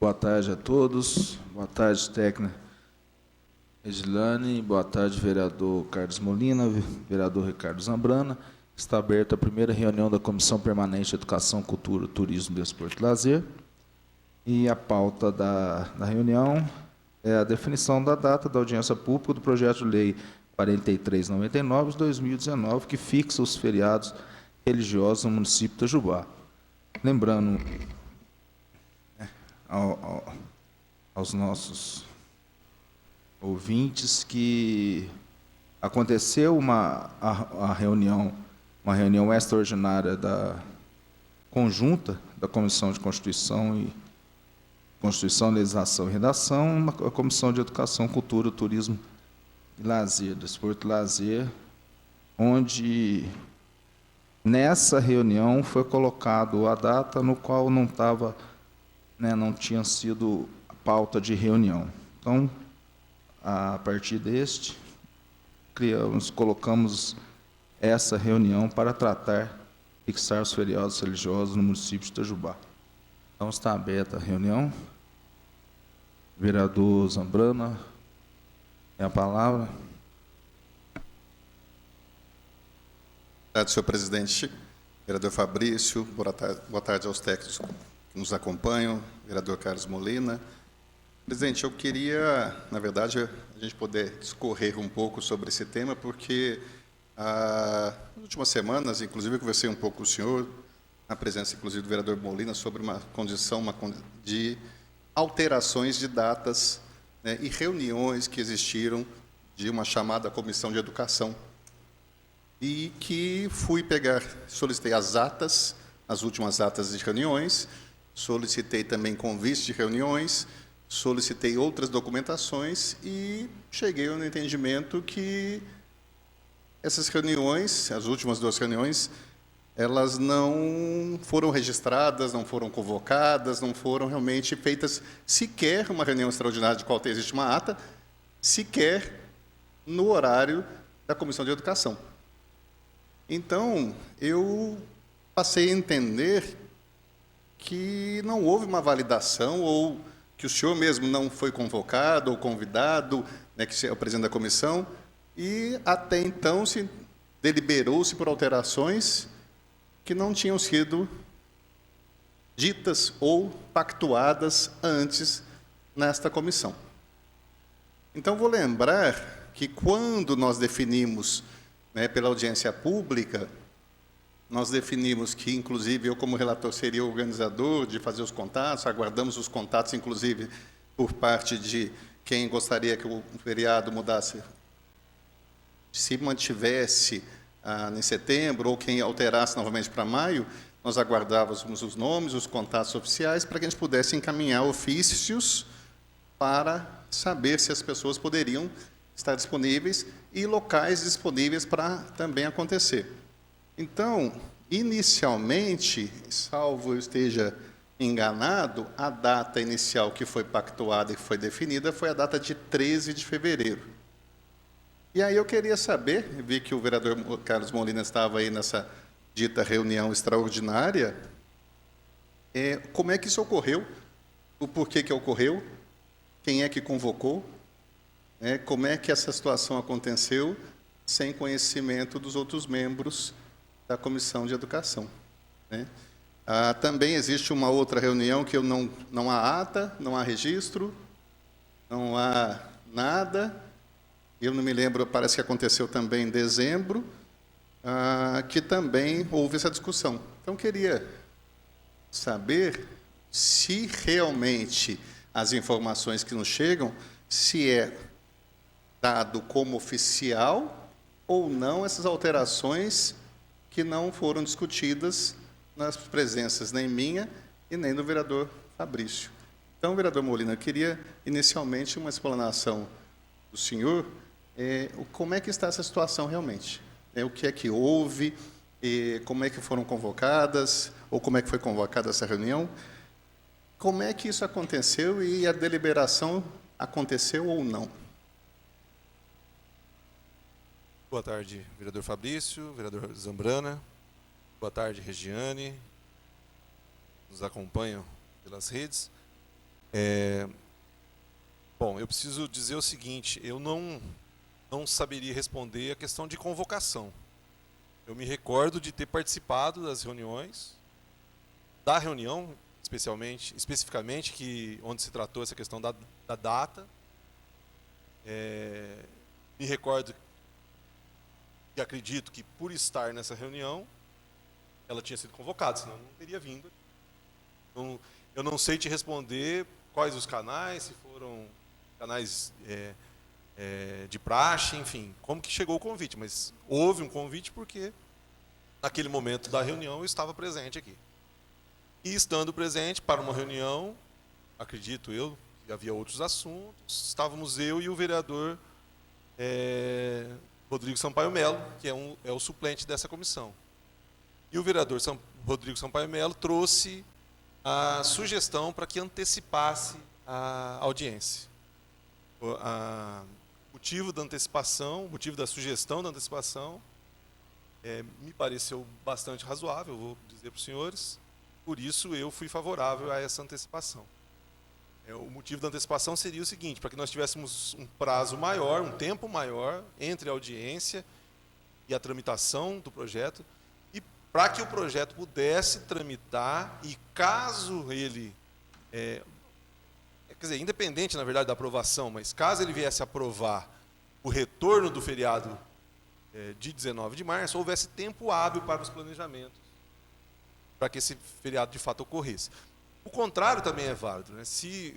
Boa tarde a todos. Boa tarde, técnica Edilane. Boa tarde, vereador Carlos Molina, vereador Ricardo Zambrana. Está aberta a primeira reunião da Comissão Permanente de Educação, Cultura, Turismo, Desporto e Lazer. E a pauta da reunião é a definição da data da audiência pública do projeto de lei 4399 de 2019, que fixa os feriados religiosos no município de Itajubá. Lembrando aos nossos ouvintes que aconteceu uma reunião extraordinária conjunta da Comissão de Constituição, Legislação e Redação, a Comissão de Educação, Cultura, Turismo e Lazer, Desporto e Lazer, onde nessa reunião foi colocado a data no qual não tinha sido a pauta de reunião. Então, a partir deste, colocamos essa reunião para fixar os feriados religiosos no município de Itajubá. Então, está aberta a reunião. Vereador Zambrana, tem a palavra. Boa tarde, senhor presidente. Vereador Fabrício, boa tarde aos técnicos que nos acompanham, vereador Carlos Molina. Presidente, eu queria, na verdade, a gente poder discorrer um pouco sobre esse tema, porque nas últimas semanas, inclusive, eu conversei um pouco com o senhor, na presença, inclusive, do vereador Molina, sobre uma condição de alterações de datas, né, e reuniões que existiram de uma chamada Comissão de Educação, e que solicitei as atas, as últimas atas de reuniões, solicitei também convites de reuniões, solicitei outras documentações e cheguei ao entendimento que essas reuniões, as últimas 2 reuniões, elas não foram registradas, não foram convocadas, não foram realmente feitas sequer uma reunião extraordinária de qual existe uma ata, sequer no horário da Comissão de Educação. Então, eu passei a entender que não houve uma validação, ou que o senhor mesmo não foi convocado ou convidado, né, que é o presidente da comissão, e até então deliberou-se por alterações que não tinham sido ditas ou pactuadas antes nesta comissão. Então, vou lembrar que quando nós definimos, né, pela audiência pública, nós definimos que, inclusive, eu como relator seria o organizador de fazer os contatos, aguardamos os contatos, inclusive, por parte de quem gostaria que o feriado mudasse, se mantivesse em setembro, ou quem alterasse novamente para maio, nós aguardávamos os nomes, os contatos oficiais, para que a gente pudesse encaminhar ofícios para saber se as pessoas poderiam estar disponíveis e locais disponíveis para também acontecer. Então, inicialmente, salvo eu esteja enganado, a data inicial que foi pactuada e que foi definida foi a data de 13 de fevereiro. E aí eu queria saber, vi que o vereador Carlos Molina estava aí nessa dita reunião extraordinária, como é que isso ocorreu, o porquê que ocorreu, quem é que convocou, como é que essa situação aconteceu sem conhecimento dos outros membros da Comissão de Educação, né? Também existe uma outra reunião que não há ata, não há registro, não há nada. Eu não me lembro, parece que aconteceu também em dezembro, que também houve essa discussão. Então, queria saber se realmente as informações que nos chegam, se é dado como oficial ou não essas alterações que não foram discutidas nas presenças nem minha e nem do vereador Fabrício. Então, vereador Molina, eu queria inicialmente uma explanação do senhor, como é que está essa situação realmente? O que é que houve, como é que foram convocadas, ou como é que foi convocada essa reunião, como é que isso aconteceu e a deliberação aconteceu ou não? Boa tarde, vereador Fabrício, vereador Zambrana. Boa tarde, Regiane. Nos acompanham pelas redes. Bom, eu preciso dizer o seguinte, eu não saberia responder a questão de convocação. Eu me recordo de ter participado das reuniões, da reunião, especificamente, onde se tratou essa questão da data. Me recordo e acredito que, por estar nessa reunião, ela tinha sido convocada, senão não teria vindo. Então, eu não sei te responder quais os canais, se foram canais de praxe, enfim, como que chegou o convite, mas houve um convite porque, naquele momento da reunião, eu estava presente aqui. E estando presente para uma reunião, acredito eu, que havia outros assuntos, estávamos eu e o vereador Rodrigo Sampaio Melo, que é o suplente dessa comissão. E o vereador Rodrigo Sampaio Melo trouxe a sugestão para que antecipasse a audiência. O motivo da antecipação, o motivo da sugestão da antecipação, me pareceu bastante razoável, vou dizer para os senhores, por isso eu fui favorável a essa antecipação. O motivo da antecipação seria o seguinte, para que nós tivéssemos um prazo maior, um tempo maior entre a audiência e a tramitação do projeto, e para que o projeto pudesse tramitar e caso ele, quer dizer, independente na verdade da aprovação, mas caso ele viesse a aprovar o retorno do feriado de 19 de março, houvesse tempo hábil para os planejamentos, para que esse feriado de fato ocorresse. O contrário também é válido, né? Se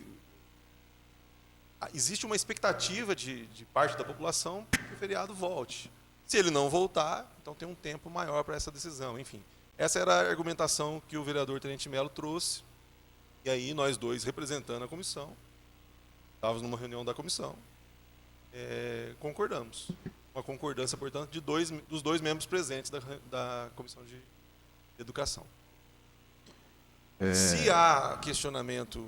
existe uma expectativa de parte da população que o feriado volte. Se ele não voltar, então tem um tempo maior para essa decisão. Enfim, essa era a argumentação que o vereador Tenente Melo trouxe. E aí nós dois, representando a comissão, estávamos numa reunião da comissão, concordamos. Uma concordância, portanto, dos dois membros presentes da comissão de educação. Se há questionamento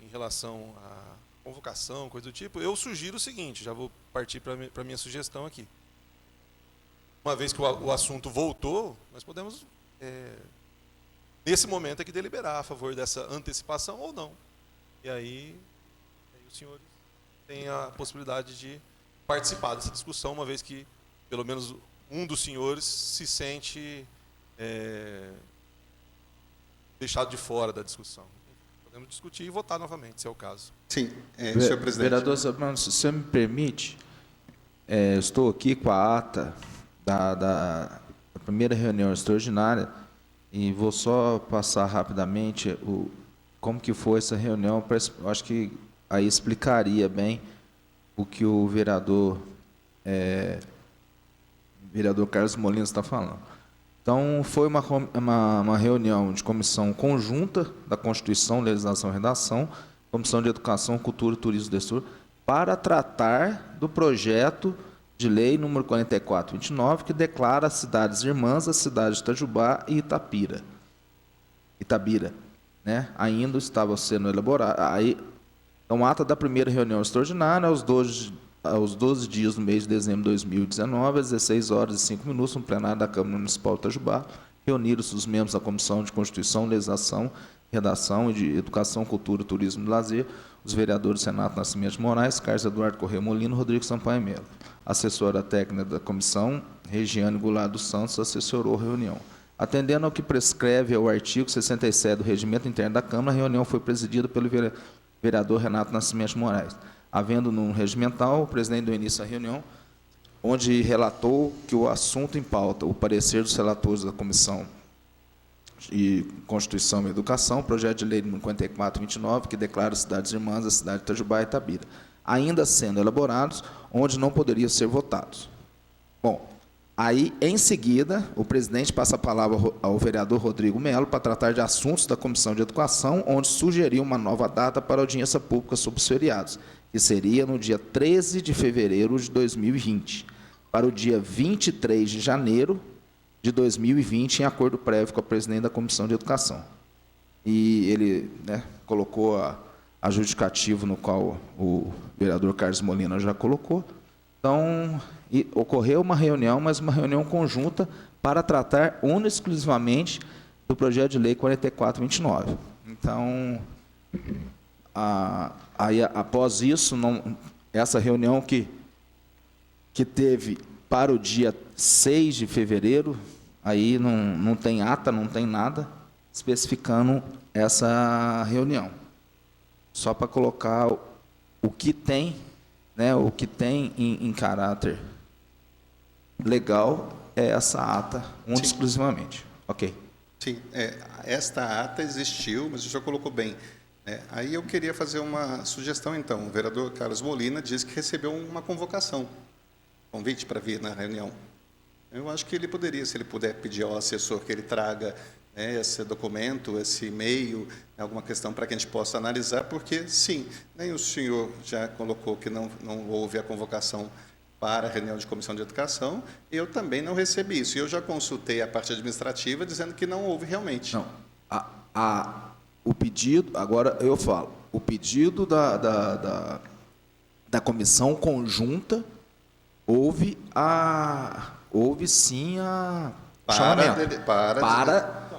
em relação à convocação, coisa do tipo, eu sugiro o seguinte, já vou partir para a minha sugestão aqui. Uma vez que o assunto voltou, nós podemos, nesse momento aqui, deliberar a favor dessa antecipação ou não. E aí os senhores têm a possibilidade de participar dessa discussão, uma vez que, pelo menos, um dos senhores se sente deixado de fora da discussão. Podemos discutir e votar novamente, se é o caso. Sim, senhor presidente. Vereador Sabrano, se você me permite, estou aqui com a ata da primeira reunião extraordinária e vou só passar rapidamente como que foi essa reunião. Eu acho que aí explicaria bem o que o vereador Carlos Molina está falando. Então, foi uma reunião de comissão conjunta da Constituição, Legislação e Redação, Comissão de Educação, Cultura, Turismo e Desporto, para tratar do projeto de lei número 4429, que declara as cidades irmãs, a cidade de Itajubá e Itabira. Né? Ainda estava sendo elaborado. Então, ata da primeira reunião extraordinária, aos 12 dias do mês de dezembro de 2019, às 16 horas e 5 minutos, no plenário da Câmara Municipal de Itajubá, reuniram-se os membros da Comissão de Constituição, Legislação, Redação e de Educação, Cultura, Turismo e Lazer, os vereadores Renato Nascimento de Moraes, Carlos Eduardo Corrêa Molino, Rodrigo Sampaio Melo. A assessora técnica da comissão, Regiane Goulart dos Santos, assessorou a reunião. Atendendo ao que prescreve o artigo 67 do Regimento Interno da Câmara, a reunião foi presidida pelo vereador Renato Nascimento de Moraes. Havendo no regimental, o presidente deu início à reunião, onde relatou que o assunto em pauta, o parecer dos relatores da Comissão de Constituição e Educação, projeto de lei número 4429, que declara as cidades irmãs, a cidade de Itajubá e Itabira, ainda sendo elaborados, onde não poderiam ser votados. Bom, aí, em seguida, o presidente passa a palavra ao vereador Rodrigo Melo para tratar de assuntos da Comissão de Educação, onde sugeriu uma nova data para a audiência pública sobre os feriados, que seria no dia 13 de fevereiro de 2020, para o dia 23 de janeiro de 2020, em acordo prévio com a presidente da Comissão de Educação. E ele colocou a justificativo no qual o vereador Carlos Molina já colocou. Então, ocorreu uma reunião, mas uma reunião conjunta para tratar exclusivamente do projeto de lei 4429. Então, Aí, após isso, essa reunião que teve para o dia 6 de fevereiro, aí não tem ata, não tem nada especificando essa reunião. Só para colocar o que tem, né, o que tem em caráter legal é essa ata, exclusivamente. Ok. Sim, esta ata existiu, mas o senhor colocou bem. Aí eu queria fazer uma sugestão, então. O vereador Carlos Molina disse que recebeu uma convocação, convite para vir na reunião. Eu acho que ele poderia, se ele puder pedir ao assessor que ele traga esse documento, esse e-mail, alguma questão para que a gente possa analisar, porque, sim, nem o senhor já colocou que não houve a convocação para a reunião de comissão de educação, eu também não recebi isso. E eu já consultei a parte administrativa dizendo que não houve realmente. Não, o pedido, agora eu falo, o pedido da comissão conjunta houve sim a chamamento.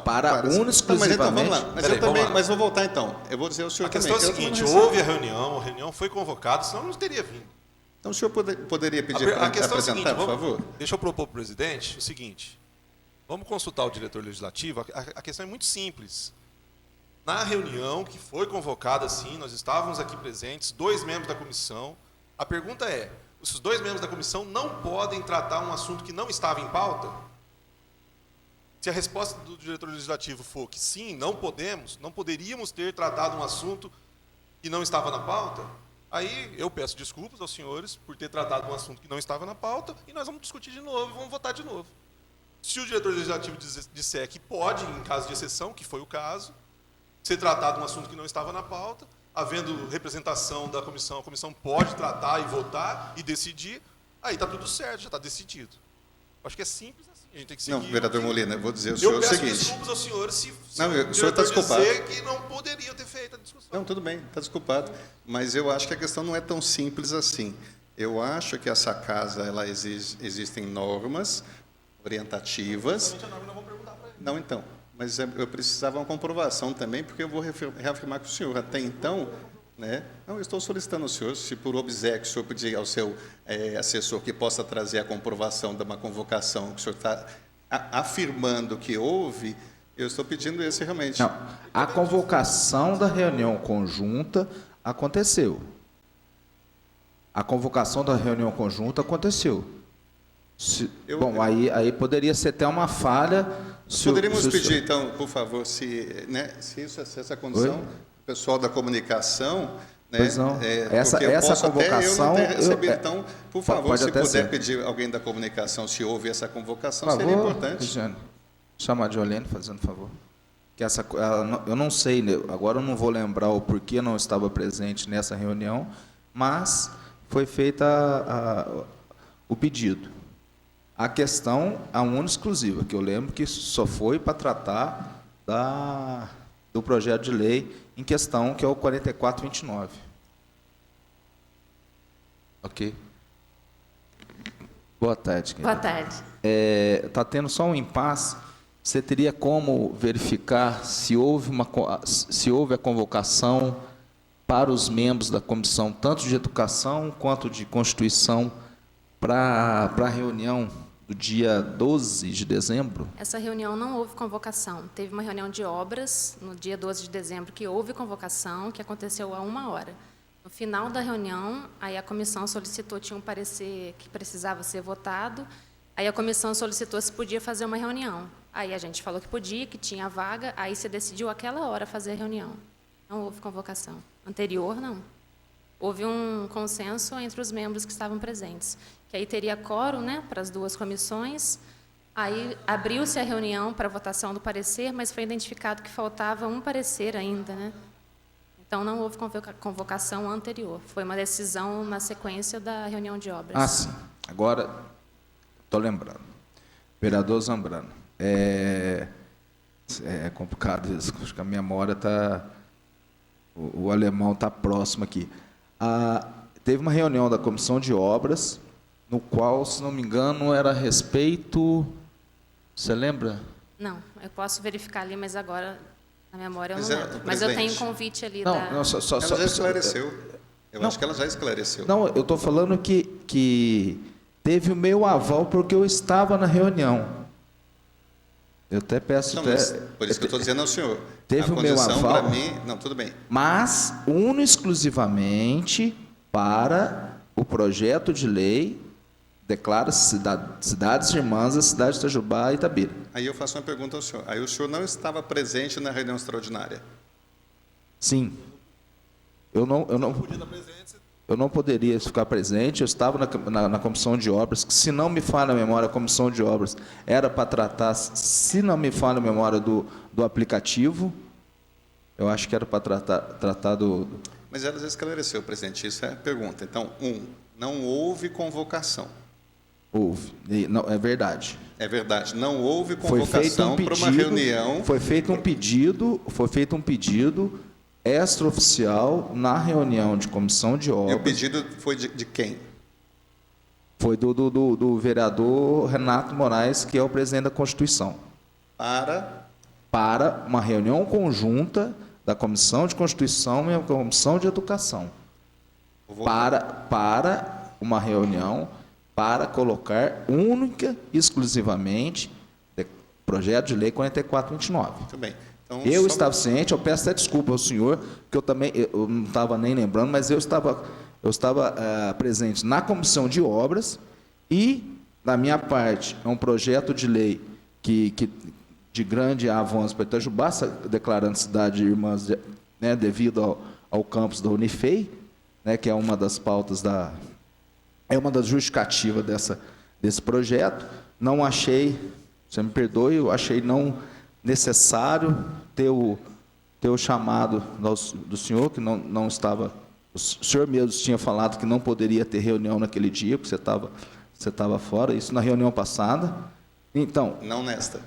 Para única exclusivamente. Mas vou voltar então. Eu vou dizer ao senhor também. A questão é a seguinte: houve a reunião foi convocada, senão não teria vindo. Então o senhor poderia pedir para apresentar, por favor? Deixa eu propor para o presidente o seguinte: vamos consultar o diretor legislativo. A questão é muito simples. Na reunião que foi convocada, sim, nós estávamos aqui presentes, 2 membros da comissão. A pergunta é: os 2 membros da comissão não podem tratar um assunto que não estava em pauta? Se a resposta do diretor legislativo for que sim, não poderíamos ter tratado um assunto que não estava na pauta, aí eu peço desculpas aos senhores por ter tratado um assunto que não estava na pauta e nós vamos discutir de novo e vamos votar de novo. Se o diretor legislativo disser que pode, em caso de exceção, que foi o caso, ser tratado um assunto que não estava na pauta, havendo representação da comissão, a comissão pode tratar e votar e decidir, aí está tudo certo, já está decidido. Acho que é simples assim, a gente tem que seguir. Não, vereador Molina, eu vou dizer ao senhor o seguinte. Eu peço desculpas aos senhores se o senhor está desculpado. dizer que não poderiam ter feito a discussão. Não, tudo bem, está desculpado. Mas eu acho que a questão não é tão simples assim. Eu acho que essa casa, ela existem normas orientativas. A norma não vou perguntar para ele. Não, então. Mas eu precisava uma comprovação também, porque eu vou reafirmar com o senhor. Até então, não, eu estou solicitando ao senhor, se por obséquio o senhor pedir ao seu assessor que possa trazer a comprovação de uma convocação, que o senhor está afirmando que houve, eu estou pedindo esse realmente. Não, a convocação da reunião conjunta aconteceu. A convocação da reunião conjunta aconteceu. Aí poderia ser até uma falha. Poderíamos pedir, então, por favor, se essa condição, o pessoal da comunicação, pois não. Essa convocação. Até eu não ter recebido, então, por favor, se puder pedir alguém da comunicação, se houve essa convocação, seria importante. Regiane, chamar de Olene, fazendo favor. Eu não sei, agora eu não vou lembrar o porquê não estava presente nessa reunião, mas foi feita o pedido. A questão, a única exclusiva, que eu lembro que só foi para tratar do projeto de lei em questão, que é o 4429. Ok? Boa tarde. Boa tarde. Está tendo só um impasse. Você teria como verificar se houve a convocação para os membros da comissão, tanto de educação quanto de Constituição, para a reunião do dia 12 de dezembro? Essa reunião não houve convocação. Teve uma reunião de obras no dia 12 de dezembro que houve convocação, que aconteceu a 1h. No final da reunião, aí a comissão solicitou, tinha um parecer que precisava ser votado, aí a comissão solicitou se podia fazer uma reunião. Aí a gente falou que podia, que tinha vaga, aí se decidiu aquela hora fazer a reunião. Não houve convocação. Anterior, não. Houve um consenso entre os membros que estavam presentes, que aí teria quórum, para as 2 comissões. Aí abriu-se a reunião para a votação do parecer, mas foi identificado que faltava um parecer ainda, Então não houve convocação anterior. Foi uma decisão na sequência da reunião de obras. Ah, sim. Agora estou lembrando. Vereador Zambrano, é complicado isso. Acho que a memória está, o alemão está próximo aqui. Teve uma reunião da Comissão de Obras, no qual, se não me engano, era a respeito... Você lembra? Não, eu posso verificar ali, mas agora, Na memória eu Mas não é, lembro. Mas eu tenho um presidente. convite ali Não, da... não, só, Ela já esclareceu. Eu acho que ela já esclareceu. Não, eu estou falando que teve o meu aval porque eu estava na reunião. Eu até peço... Não, até, mas por isso que eu estou dizendo ao senhor. Teve a o meu condição aval. para mim... Não, tudo bem. Mas uno exclusivamente para o projeto de lei declara cidades irmãs, a cidade de Itajubá e Itabira. Aí eu faço uma pergunta ao senhor. Aí o senhor não estava presente na reunião extraordinária? Sim. Eu não poderia ficar presente, eu estava na comissão de obras, que, se não me falha a memória, a comissão de obras era para tratar, se não me falha a memória, do aplicativo. Eu acho que era para tratar do... Mas ela já esclareceu, presidente. Isso é a pergunta. Então, não houve convocação. Houve. Não, é verdade. É verdade. Não houve Foi feito um convocação para uma pedido, reunião. foi feito um pedido extraoficial na reunião de comissão de E o obras. pedido foi de quem? Foi do vereador Renato Moraes, que é o presidente da Constituição, para uma reunião conjunta da Comissão de Constituição e a Comissão de Educação. Para uma reunião para colocar única e exclusivamente projeto de lei 4429. Muito bem. Então, Eu estava ciente, eu peço até desculpa ao senhor, que eu não estava nem lembrando, mas eu estava presente na comissão de obras e, da minha parte, é um projeto de lei que de grande avanço para Itajubá, declarando cidade irmãs, né, devido ao campus da Unifei, né, que é uma das pautas é uma das justificativas desse projeto. Não achei, você me perdoe, eu achei não necessário ter o chamado do senhor, que não estava... O senhor mesmo tinha falado que não poderia ter reunião naquele dia, porque você estava fora, isso na reunião passada. Então... Não nesta.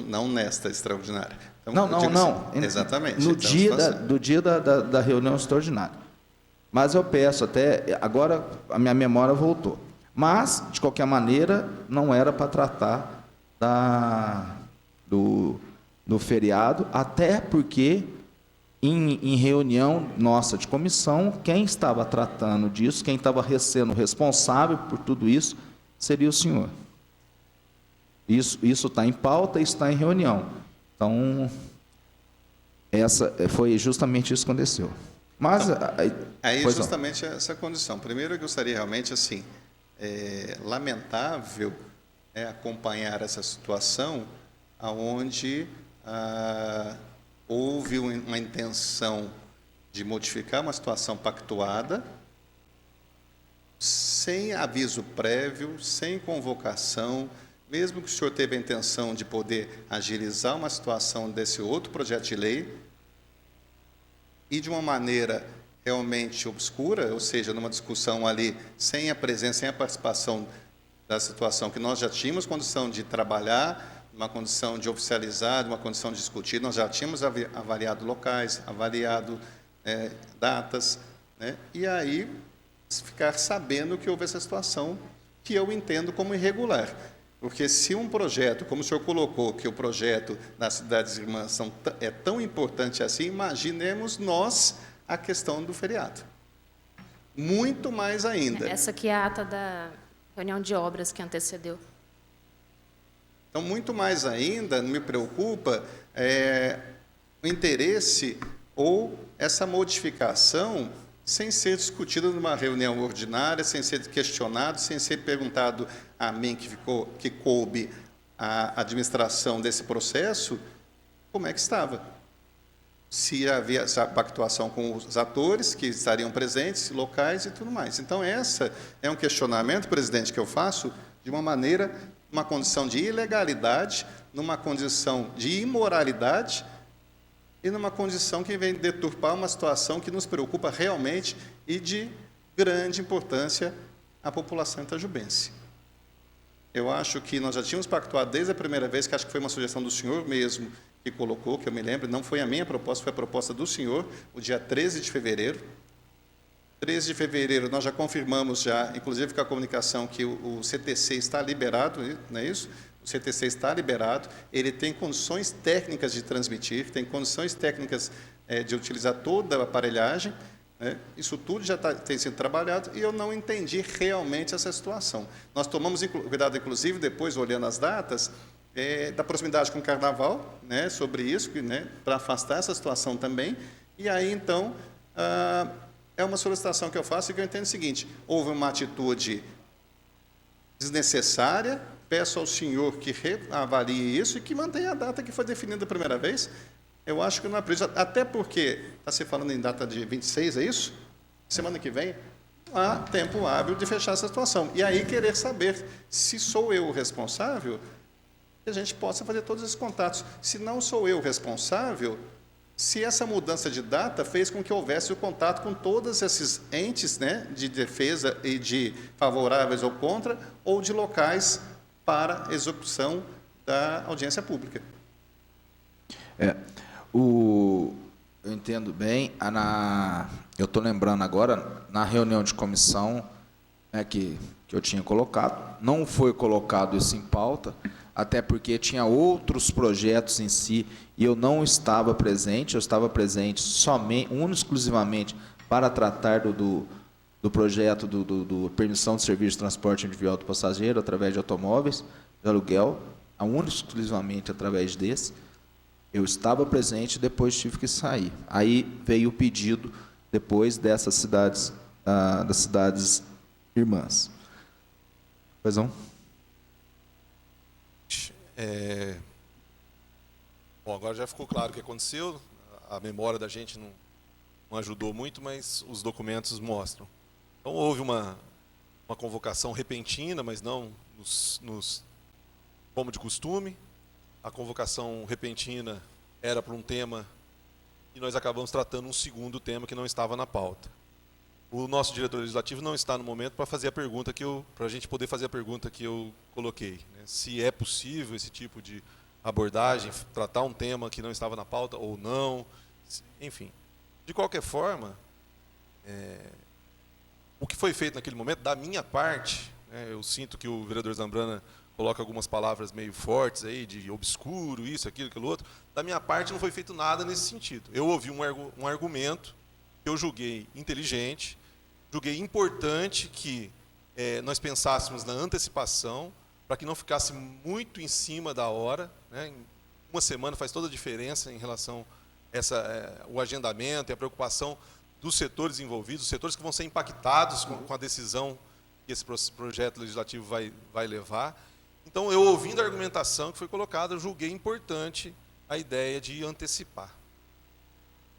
Não nesta extraordinária. Então, não. Assim, exatamente. No então, do dia da reunião extraordinária. Mas eu peço até... Agora a minha memória voltou. Mas, de qualquer maneira, não era para tratar do feriado, até porque, em reunião nossa de comissão, quem estava tratando disso, quem estava sendo responsável por tudo isso, seria o senhor. Isso está em pauta, isso está em reunião. Então, foi justamente isso que aconteceu. Mas... Então, aí justamente essa condição. Primeiro, eu gostaria realmente, assim, lamentável acompanhar essa situação onde houve uma intenção de modificar uma situação pactuada, sem aviso prévio, sem convocação, mesmo que o senhor teve a intenção de poder agilizar uma situação desse outro projeto de lei, e de uma maneira realmente obscura, ou seja, numa discussão ali, sem a presença, sem a participação da situação que nós já tínhamos condição de trabalhar, uma condição de oficializar, uma condição de discutir, nós já tínhamos avaliado locais, avaliado datas, né? E aí ficar sabendo que houve essa situação que eu entendo como irregular. Porque se um projeto, como o senhor colocou, que o projeto das cidades irmãs é tão importante assim, imaginemos nós a questão do feriado. Muito mais ainda. Essa aqui é a ata da reunião de obras que antecedeu. Então, muito mais ainda, me preocupa o interesse ou essa modificação sem ser discutida numa reunião ordinária, sem ser questionado, sem ser perguntado a mim, que coube a administração desse processo, como é que estava. Se havia essa pactuação com os atores que estariam presentes, locais e tudo mais. Então, essa é um questionamento, presidente, que eu faço de uma maneira, uma condição de ilegalidade, numa condição de imoralidade, e numa condição que vem deturpar uma situação que nos preocupa realmente e de grande importância à população itajubense. Eu acho que nós já tínhamos pactuado desde a primeira vez, que acho que foi uma sugestão do senhor mesmo que colocou, que eu me lembro, não foi a minha proposta, foi a proposta do senhor, o dia 13 de fevereiro. 13 de fevereiro nós já confirmamos, inclusive com a comunicação, que o CTC está liberado, não é isso? o CTC está liberado, ele tem condições técnicas de transmitir, tem condições técnicas de utilizar toda a aparelhagem, né? Isso tudo já tem sido trabalhado e eu não entendi realmente essa situação. Nós tomamos cuidado, inclusive, depois, olhando as datas, da proximidade com o Carnaval, né, sobre isso, né, para afastar essa situação também. E aí, então, é uma solicitação que eu faço e que eu entendo o seguinte: houve uma atitude desnecessária, peço ao senhor que reavalie isso e que mantenha a data que foi definida a primeira vez. Eu acho que não é preciso, até porque, está se falando em data de 26, é isso? Semana que vem, não há tempo hábil de fechar essa situação. E aí querer saber se sou eu o responsável, que a gente possa fazer todos esses contatos. Se não sou eu o responsável, se essa mudança de data fez com que houvesse o contato com todos esses entes, né, de defesa e de favoráveis ou contra, ou de locais para execução da audiência pública. Eu entendo bem. Eu estou lembrando agora, na reunião de comissão, né, que eu tinha colocado, não foi colocado isso em pauta, até porque tinha outros projetos em si, e eu não estava presente, eu estava presente somente, exclusivamente, para tratar do projeto do permissão de serviço de transporte individual do passageiro, através de automóveis, de aluguel, exclusivamente através desse. Eu estava presente, depois tive que sair. Aí veio o pedido, depois dessas cidades, das cidades irmãs. Pois não? Bom, agora já ficou claro o que aconteceu. A memória da gente não ajudou muito, mas os documentos mostram. Então, houve uma convocação repentina, mas não como de costume. A convocação repentina era para um tema e nós acabamos tratando um segundo tema que não estava na pauta. O nosso diretor legislativo não está no momento para fazer a pergunta para a gente poder fazer a pergunta que eu coloquei, né? Se é possível esse tipo de abordagem, tratar um tema que não estava na pauta ou não, enfim. De qualquer forma, o que foi feito naquele momento, da minha parte, né, eu sinto que o vereador Zambrana coloca algumas palavras meio fortes aí, de obscuro, isso, aquilo, aquilo outro. Da minha parte não foi feito nada nesse sentido. Eu ouvi um argumento que eu julguei inteligente, julguei importante que nós pensássemos na antecipação, para que não ficasse muito em cima da hora, né? Uma semana faz toda a diferença em relação a o agendamento e a preocupação dos setores envolvidos, os setores que vão ser impactados com a decisão que esse projeto legislativo vai levar. Então, eu ouvindo a argumentação que foi colocada, eu julguei importante a ideia de antecipar.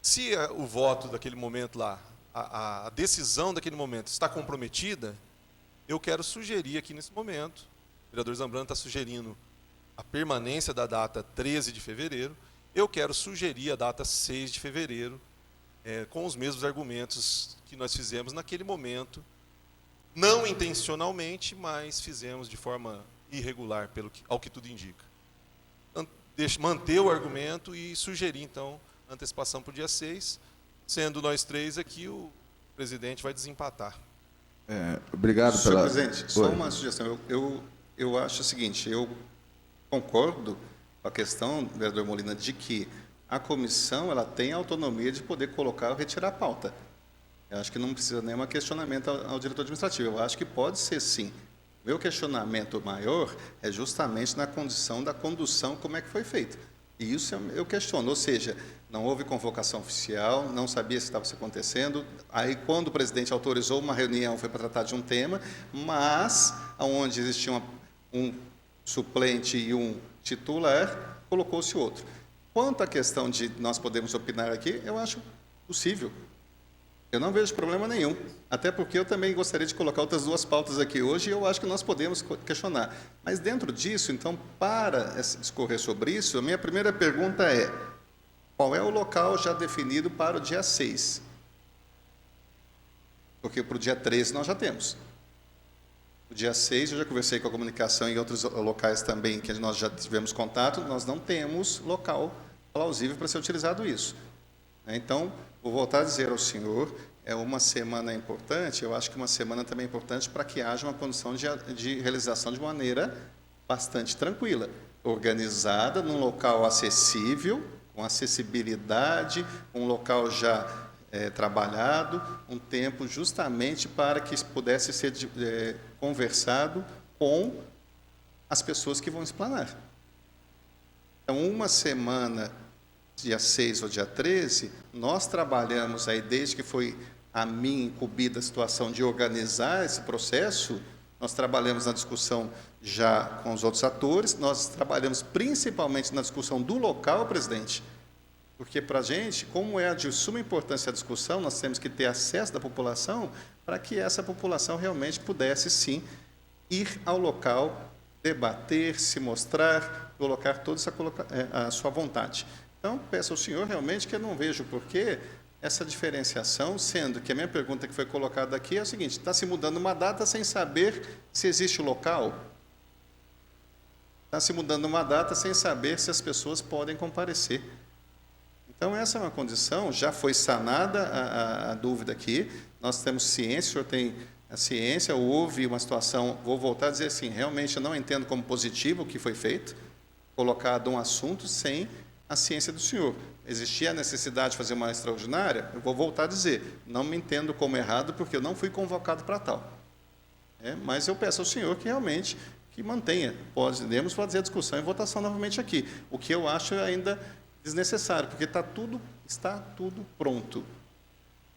Se o voto daquele momento lá, a decisão daquele momento está comprometida, eu quero sugerir aqui nesse momento, o vereador Zambrana está sugerindo a permanência da data 13 de fevereiro, eu quero sugerir a data 6 de fevereiro, com os mesmos argumentos que nós fizemos naquele momento, não intencionalmente, mas fizemos de forma irregular, ao que tudo indica. Manter o argumento e sugerir, então, a antecipação para o dia 6, sendo nós três aqui, o presidente vai desempatar. Obrigado Senhor pela... presidente, só uma sugestão. Eu acho o seguinte, eu concordo com a questão, vereador Molina, de que a comissão ela tem a autonomia de poder colocar ou retirar a pauta. Eu acho que não precisa nenhum questionamento ao diretor administrativo. Eu acho que pode ser sim. Meu questionamento maior é justamente na condição da condução, como é que foi feito. E isso eu questiono, ou seja, não houve convocação oficial, não sabia se estava acontecendo. Aí, quando o presidente autorizou uma reunião, foi para tratar de um tema, mas onde existia um suplente e um titular, colocou-se outro. Quanto à questão de nós podemos opinar aqui, eu acho possível. Eu não vejo problema nenhum, até porque eu também gostaria de colocar outras duas pautas aqui hoje e eu acho que nós podemos questionar. Mas dentro disso, então, para discorrer sobre isso, a minha primeira pergunta é: qual é o local já definido para o dia 6? Porque para o dia 13 nós já temos. O dia 6, eu já conversei com a comunicação em outros locais também que nós já tivemos contato, nós não temos local plausível para ser utilizado isso. Então, vou voltar a dizer ao senhor, uma semana importante, eu acho que uma semana também é importante para que haja uma condição de realização de maneira bastante tranquila, organizada, num local acessível, com acessibilidade, um local já trabalhado, um tempo justamente para que pudesse ser conversado com as pessoas que vão explanar. Então, uma semana, dia 6 ou dia 13, nós trabalhamos aí, desde que foi a mim incumbida a situação de organizar esse processo, nós trabalhamos na discussão já com os outros atores, nós trabalhamos principalmente na discussão do local, presidente, porque para a gente, como é de suma importância a discussão, nós temos que ter acesso da população para que essa população realmente pudesse, sim, ir ao local, debater, se mostrar, colocar toda a sua vontade. Então, peço ao senhor realmente que eu não vejo por que essa diferenciação, sendo que a minha pergunta que foi colocada aqui é o seguinte: está se mudando uma data sem saber se existe o local? Está se mudando uma data sem saber se as pessoas podem comparecer. Então, essa é uma condição, já foi sanada a dúvida aqui, nós temos ciência, o senhor tem a ciência, houve uma situação, vou voltar a dizer assim, realmente eu não entendo como positivo o que foi feito, colocado um assunto sem a ciência do senhor. Existia a necessidade de fazer uma extraordinária? Eu vou voltar a dizer, não me entendo como errado, porque eu não fui convocado para tal. Mas eu peço ao senhor que realmente que mantenha, podemos fazer a discussão e votação novamente aqui, o que eu acho ainda desnecessário, porque está tudo pronto.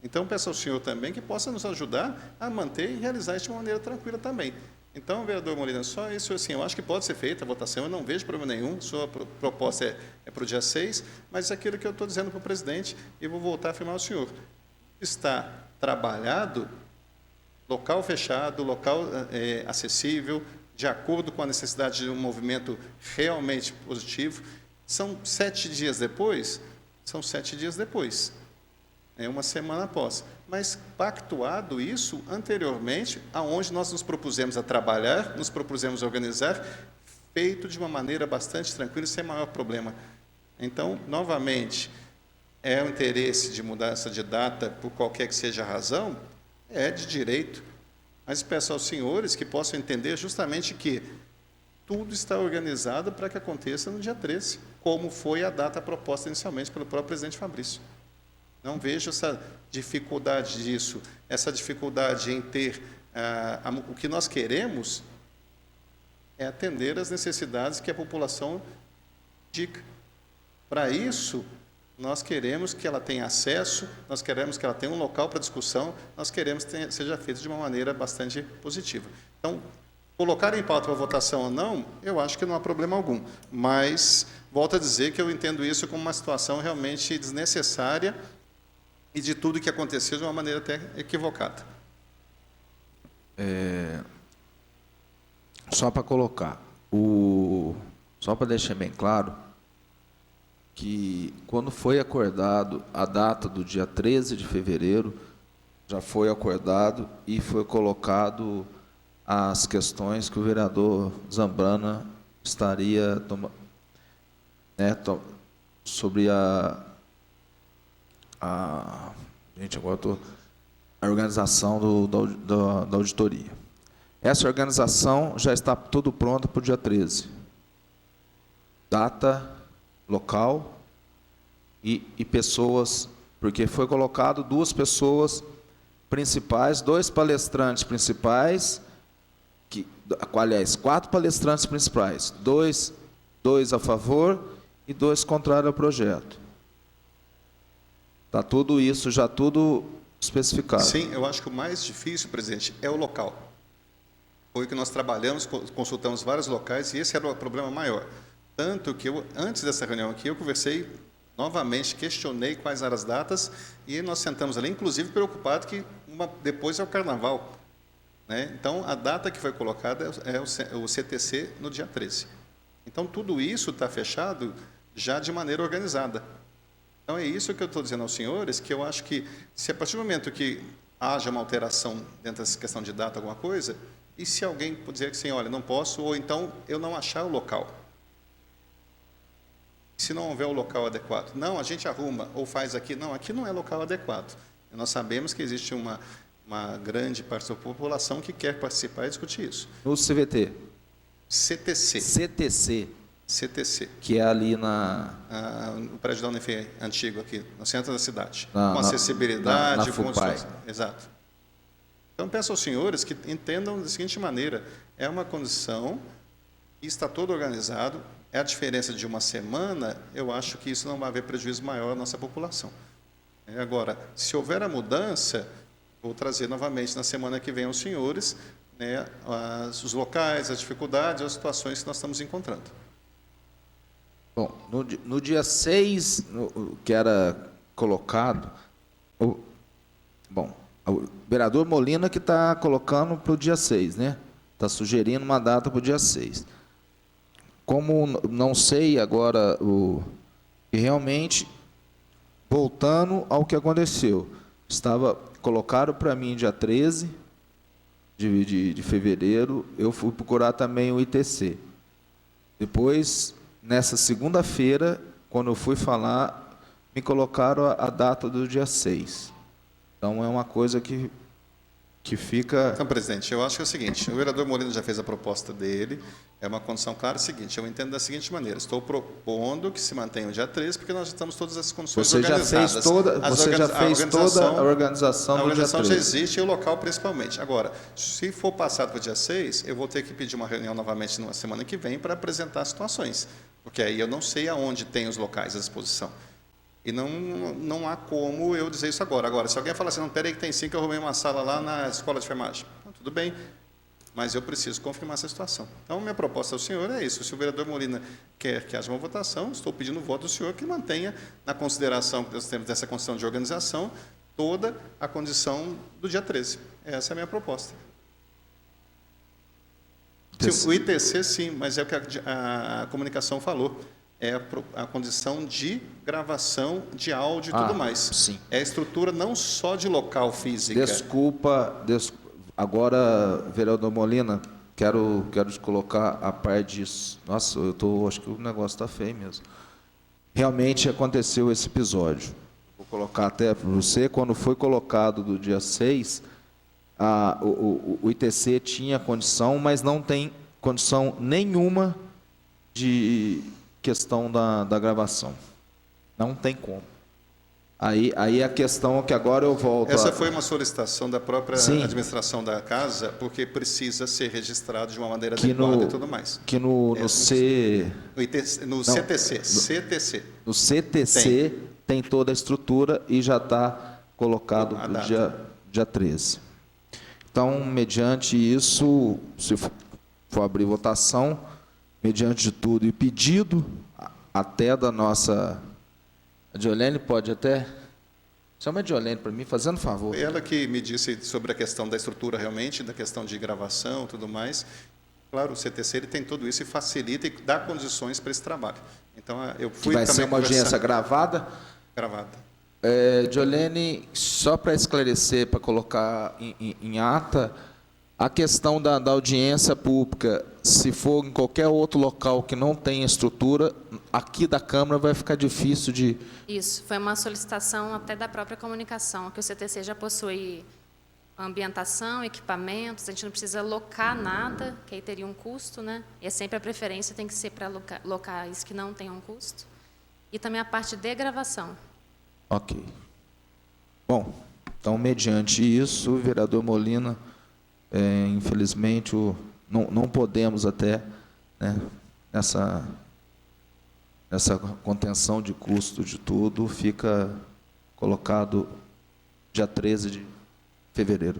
Então, peço ao senhor também que possa nos ajudar a manter e realizar isso de uma maneira tranquila também. Então, vereador Molina, só isso, assim, eu acho que pode ser feita a votação, eu não vejo problema nenhum, sua proposta é para o dia 6, mas é aquilo que eu estou dizendo para o presidente, e vou voltar a afirmar ao senhor. Está trabalhado, local fechado, local acessível, de acordo com a necessidade de um movimento realmente positivo. São 7 dias depois? São 7 dias depois. É uma semana após. Mas pactuado isso anteriormente, aonde nós nos propusemos a trabalhar, nos propusemos a organizar, feito de uma maneira bastante tranquila, sem maior problema. Então, novamente, é o interesse de mudança de data, por qualquer que seja a razão, é de direito. Mas peço aos senhores que possam entender justamente que tudo está organizado para que aconteça no dia 13, como foi a data proposta inicialmente pelo próprio presidente Fabrício. Não vejo essa dificuldade disso, essa dificuldade em ter... o que nós queremos é atender às necessidades que a população indica. Para isso, nós queremos que ela tenha acesso, nós queremos que ela tenha um local para discussão, nós queremos que seja feito de uma maneira bastante positiva. Então, colocar em pauta para votação ou não, eu acho que não há problema algum. Mas, volto a dizer que eu entendo isso como uma situação realmente desnecessária e de tudo que aconteceu de uma maneira até equivocada. Só para colocar, só para deixar bem claro, que quando foi acordado a data do dia 13 de fevereiro, já foi acordado e foi colocado as questões que o vereador Zambrana estaria sobre gente, agora a organização da auditoria. Essa organização já está tudo pronto para o dia 13. Data, local e pessoas, porque foi colocado 2 pessoas principais, 2 palestrantes principais, aliás, 4 palestrantes principais, 2 a favor e 2 contrários ao projeto. Está tudo isso, já tudo especificado. Sim, eu acho que o mais difícil, presidente, é o local. Foi o que nós trabalhamos, consultamos vários locais, e esse era o problema maior. Tanto que, antes dessa reunião aqui, eu conversei novamente, questionei quais eram as datas, e nós sentamos ali, inclusive preocupado que depois é o Carnaval. Então, a data que foi colocada é o CTC no dia 13. Então, tudo isso está fechado já de maneira organizada. Então, é isso que eu estou dizendo aos senhores, que eu acho que, se a partir do momento que haja uma alteração dentro dessa questão de data, alguma coisa, e se alguém dizer que sim, olha, não posso, ou então eu não achar o local. Se não houver o local adequado, não, a gente arruma, ou faz aqui, não, aqui não é local adequado. E nós sabemos que existe uma grande parte da população que quer participar e discutir isso. No CVT? CTC. CTC, CTC. que é ali na... O prédio da UNF antigo aqui, no centro da cidade. Na- com na- acessibilidade. na com FUPAI. Exato. Então, peço aos senhores que entendam da seguinte maneira: é uma condição e está todo organizado. É a diferença de uma semana, eu acho que isso não vai haver prejuízo maior à nossa população. Agora, se houver a mudança, vou trazer novamente na semana que vem aos senhores, né, os locais, as dificuldades, as situações que nós estamos encontrando. Bom, no dia 6, que era colocado, o vereador Molina que está colocando para o dia 6, né? Está sugerindo uma data para o dia 6. Como não sei agora, e realmente, voltando ao que aconteceu, colocaram para mim dia 13 de fevereiro, eu fui procurar também o ITC. Depois, nessa segunda-feira, quando eu fui falar, me colocaram a data do dia 6. Então, é uma coisa que fica... Então, presidente, eu acho que é o seguinte: o vereador Molina já fez a proposta dele, é uma condição clara. É o seguinte, eu entendo da seguinte maneira: estou propondo que se mantenha o dia 13, porque nós já estamos todas as condições organizadas. Você já fez toda a organização do dia 13. A organização já existe, e o local principalmente. Agora, se for passado para o dia 6, eu vou ter que pedir uma reunião novamente na semana que vem para apresentar as situações, porque aí eu não sei aonde tem os locais à disposição. E não há como eu dizer isso agora. Agora, se alguém falar assim, não, peraí que tem 5, eu arrumei uma sala lá na escola de enfermagem. Então, tudo bem, mas eu preciso confirmar essa situação. Então, minha proposta ao senhor é isso: se o vereador Molina quer que haja uma votação, estou pedindo o voto do senhor que mantenha, na consideração que nós temos dessa condição de organização, toda a condição do dia 13. Essa é a minha proposta. Sim, o ITC, sim, mas é o que a comunicação falou. É a condição de gravação de áudio e tudo mais. Sim. É a estrutura não só de local física. Desculpa. Agora, vereador Molina, quero te colocar a par disso. Nossa, acho que o negócio está feio mesmo. Realmente aconteceu esse episódio. Vou colocar até para você, quando foi colocado do dia 6, o ITC tinha condição, mas não tem condição nenhuma de questão da gravação. Não tem como. Aí a questão é que agora eu volto... Essa foi uma solicitação da própria Sim. administração da casa, porque precisa ser registrado de uma maneira adequada e tudo mais. Que no CTC. No CTC tem toda a estrutura e já está colocado para o dia 13. Então, mediante isso, se for abrir votação, mediante de tudo e pedido, até da nossa... A Diolene pode até... Chama a Diolene para mim, fazendo favor. Ela que me disse sobre a questão da estrutura realmente, da questão de gravação e tudo mais. Claro, o CTC ele tem tudo isso e facilita e dá condições para esse trabalho. Então, eu fui vai ser uma audiência gravada? Gravada. Diolene, só para esclarecer, para colocar em ata, a questão da audiência pública, se for em qualquer outro local que não tenha estrutura, aqui da Câmara vai ficar difícil de... Isso, foi uma solicitação até da própria comunicação, que o CTC já possui ambientação, equipamentos, a gente não precisa locar nada, que aí teria um custo, né? E é sempre a preferência tem que ser para locais que não tenham custo. E também a parte de gravação. Ok. Bom, então, mediante isso, o vereador Molina... infelizmente, não podemos até, né, nessa contenção de custo de tudo, fica colocado dia 13 de fevereiro.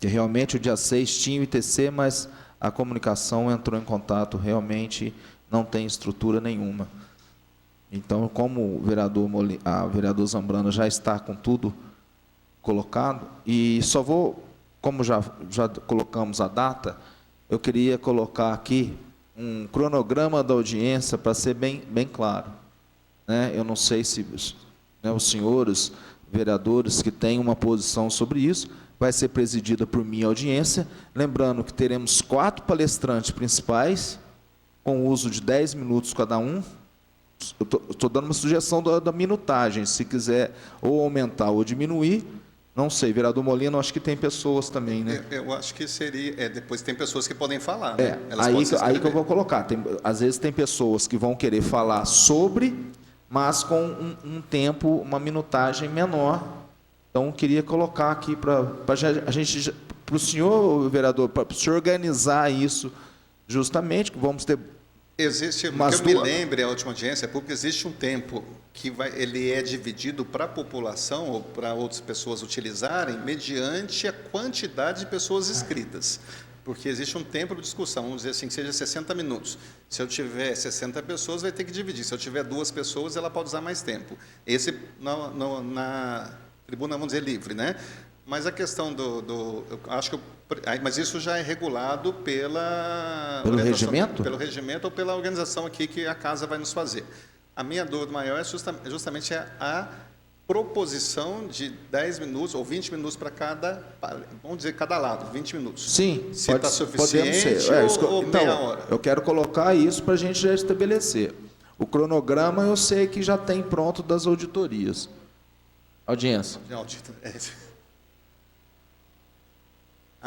Que realmente o dia 6 tinha o ITC, mas a comunicação entrou em contato, realmente não tem estrutura nenhuma. Então, como a vereador Zambrano já está com tudo colocado, e só vou... Como já colocamos a data, eu queria colocar aqui um cronograma da audiência para ser bem claro. Né? Eu não sei se os senhores vereadores que têm uma posição sobre isso, vai ser presidida por minha audiência, lembrando que teremos 4 palestrantes principais, com uso de 10 minutos cada um. Estou dando uma sugestão da minutagem, se quiser ou aumentar ou diminuir, Não sei, vereador Molina, acho que tem pessoas também, né? Eu acho que seria... depois tem pessoas que podem falar, É, né? Elas podem se aí que eu inscrever. vou colocar. Às vezes tem pessoas que vão querer falar sobre, mas com um tempo, uma minutagem menor. Então, eu queria colocar aqui para a gente, para o senhor, vereador, para o senhor organizar isso justamente, que vamos ter... Existe, que Mas eu me lembre, a última audiência pública, existe um tempo que ele é dividido para a população ou para outras pessoas utilizarem mediante a quantidade de pessoas inscritas. Porque existe um tempo de discussão, vamos dizer assim, que seja 60 minutos. Se eu tiver 60 pessoas, vai ter que dividir. Se eu tiver 2 pessoas, ela pode usar mais tempo. Esse, na tribuna, vamos dizer, livre, né? Mas a questão eu acho que mas isso já é regulado pelo regimento? Pelo regimento ou pela organização aqui que a casa vai nos fazer. A minha dúvida maior é justamente a proposição de 10 minutos ou 20 minutos para cada, vamos dizer, cada lado, 20 minutos. Sim, se está suficiente ou então, meia hora. Eu quero colocar isso para a gente já estabelecer. O cronograma eu sei que já tem pronto das auditorias. Audiência.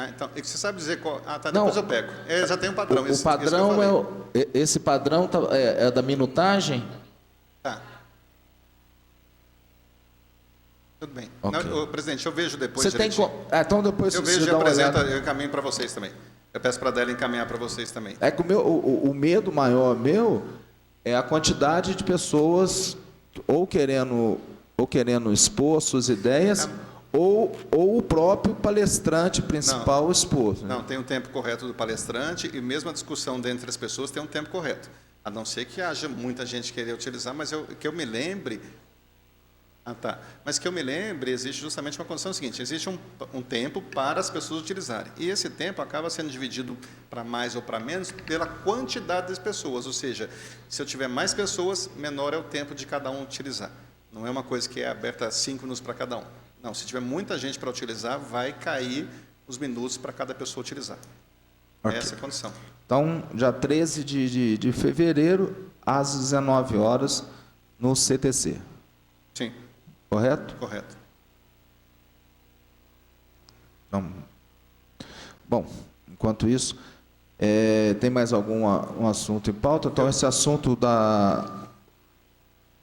Então, e você sabe dizer qual... tá, Não, depois eu pego. Já tem um padrão. O padrão esse padrão é da minutagem? Tá. Tudo bem. Ok. Não, presidente, eu vejo depois. Você tem então depois eu você vejo e dá uma apresento, olhada. eu encaminho para vocês também. Eu peço para a Adélia encaminhar para vocês também. É que o medo maior meu é a quantidade de pessoas ou querendo expor suas ideias ou o próprio palestrante principal expor. Né? Não, tem um tempo correto do palestrante e mesmo a discussão dentre as pessoas tem um tempo correto. A não ser que haja muita gente querer utilizar, mas que eu me lembre... Mas que eu me lembre, existe justamente uma condição seguinte, existe um tempo para as pessoas utilizarem. E esse tempo acaba sendo dividido para mais ou para menos pela quantidade das pessoas. Ou seja, se eu tiver mais pessoas, menor é o tempo de cada um utilizar. Não é uma coisa que é aberta 5 minutos para cada um. Não, se tiver muita gente para utilizar, vai cair os minutos para cada pessoa utilizar. Okay. Essa é a condição. Então, dia 13 de fevereiro, às 19 horas, no CTC. Sim. Correto? Correto. Então, bom, enquanto isso, tem mais um assunto em pauta? Então, esse assunto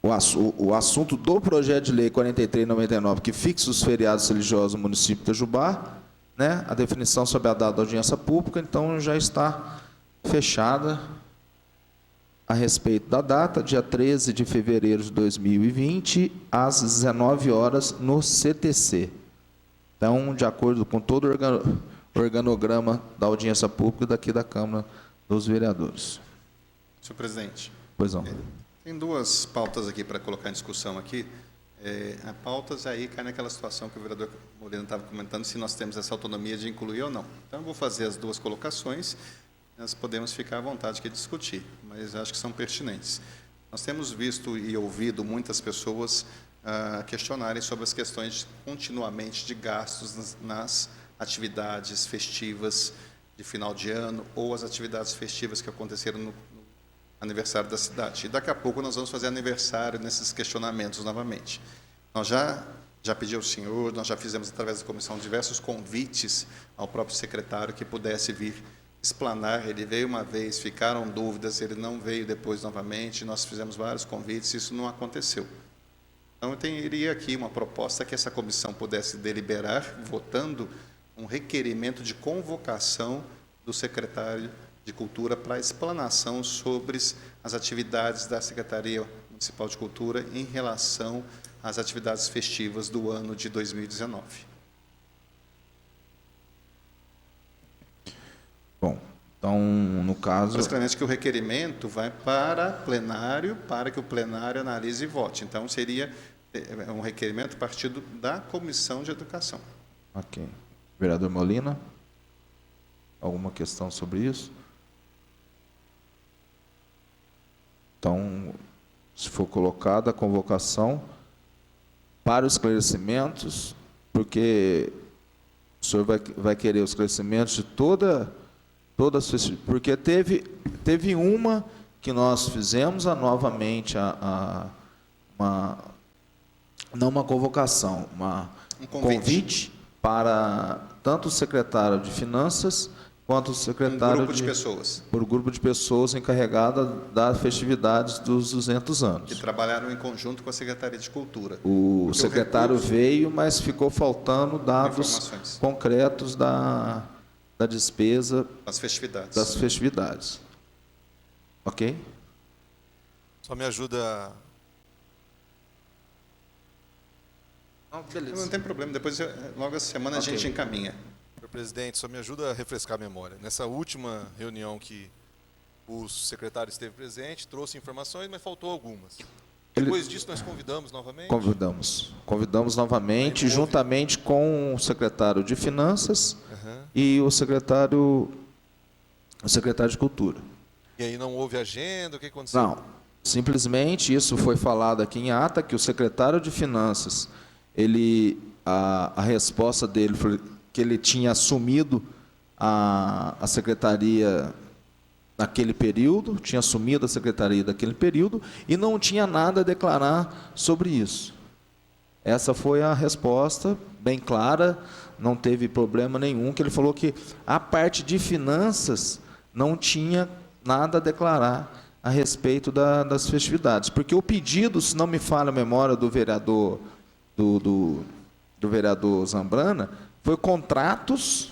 o assunto do projeto de lei 4399, que fixa os feriados religiosos no município de Itajubá, né? A definição sobre a data da audiência pública, então já está fechada a respeito da data, dia 13 de fevereiro de 2020, às 19 horas, no CTC. Então, de acordo com todo o organograma da audiência pública daqui da Câmara dos Vereadores. Senhor presidente. Pois não. Tem 2 pautas aqui para colocar em discussão aqui. A pautas aí cai naquela situação que o vereador Molina estava comentando, se nós temos essa autonomia de incluir ou não. Então, eu vou fazer as 2 colocações, nós podemos ficar à vontade de discutir, mas acho que são pertinentes. Nós temos visto e ouvido muitas pessoas questionarem sobre as questões continuamente de gastos nas atividades festivas de final de ano ou as atividades festivas que aconteceram no aniversário da cidade. E daqui a pouco nós vamos fazer aniversário nesses questionamentos novamente. Nós já pedi ao senhor, nós já fizemos através da comissão diversos convites ao próprio secretário que pudesse vir explanar. Ele veio uma vez, ficaram dúvidas, ele não veio depois novamente, nós fizemos vários convites, isso não aconteceu. Então, eu teria aqui uma proposta que essa comissão pudesse deliberar, votando um requerimento de convocação do secretário de Cultura para explanação sobre as atividades da Secretaria Municipal de Cultura em relação às atividades festivas do ano de 2019. Bom, então, no caso... Basicamente que o requerimento vai para plenário, para que o plenário analise e vote. Então, seria um requerimento partido da Comissão de Educação. Ok. Vereador Molina, alguma questão sobre isso? Então, se for colocada a convocação para os esclarecimentos, porque o senhor vai querer os esclarecimentos de todas as... Porque teve uma que nós fizemos novamente não uma convocação, Um convite para tanto o secretário de Finanças quanto o secretário grupo de pessoas. Por grupo de pessoas encarregada das festividades dos 200 anos. Que trabalharam em conjunto com a Secretaria de Cultura. O Porque secretário recurso- veio, mas ficou faltando dados Informações. concretos da despesa As festividades. das festividades. Ok? Só me ajuda. Não, Não tem problema, depois logo essa semana a Ok. gente encaminha. Senhor presidente, só me ajuda a refrescar a memória. Nessa última reunião que o secretário esteve presente, trouxe informações, mas faltou algumas. Depois disso, nós convidamos novamente. Convidamos novamente, Aí houve- juntamente com o secretário de Finanças Aham. e o secretário de Cultura. E aí não houve agenda, o que aconteceu? Não, simplesmente isso foi falado aqui em ata, que o secretário de Finanças, a resposta dele foi que ele tinha assumido a secretaria naquele período, tinha assumido a secretaria daquele período e não tinha nada a declarar sobre isso. Essa foi a resposta, bem clara, não teve problema nenhum, que ele falou que a parte de finanças não tinha nada a declarar a respeito das festividades, porque o pedido, se não me falha a memória do vereador do vereador Zambrana, foi contratos,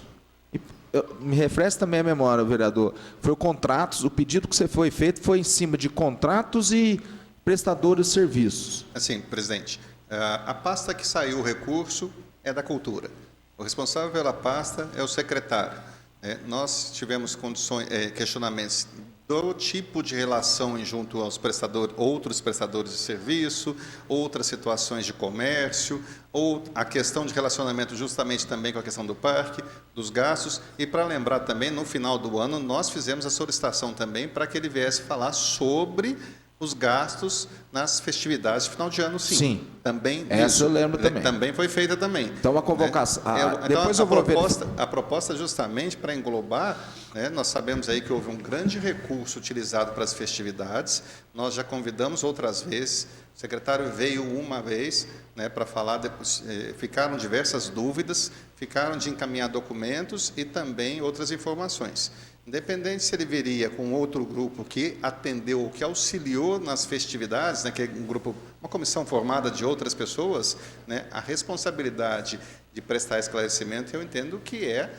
me refresca também a memória, vereador, foi contratos, o pedido que foi feito foi em cima de contratos e prestadores de serviços. Assim, presidente, a pasta que saiu o recurso é da Cultura. O responsável pela pasta é o secretário. Nós tivemos questionamentos do tipo de relação junto aos outros prestadores de serviço, outras situações de comércio, ou a questão de relacionamento justamente também com a questão do parque, dos gastos. E para lembrar também, no final do ano, nós fizemos a solicitação também para que ele viesse falar sobre os gastos nas festividades de final de ano, sim. Sim. Também Essa isso, eu lembro também. Também foi feita também. Então, a convocação... Depois a proposta justamente para englobar, nós sabemos aí que houve um grande recurso utilizado para as festividades, nós já convidamos outras vezes, o secretário veio uma vez para falar, ficaram diversas dúvidas, ficaram de encaminhar documentos e também outras informações. Independente se ele viria com outro grupo que atendeu, que auxiliou nas festividades, que é uma comissão formada de outras pessoas, a responsabilidade de prestar esclarecimento, eu entendo que é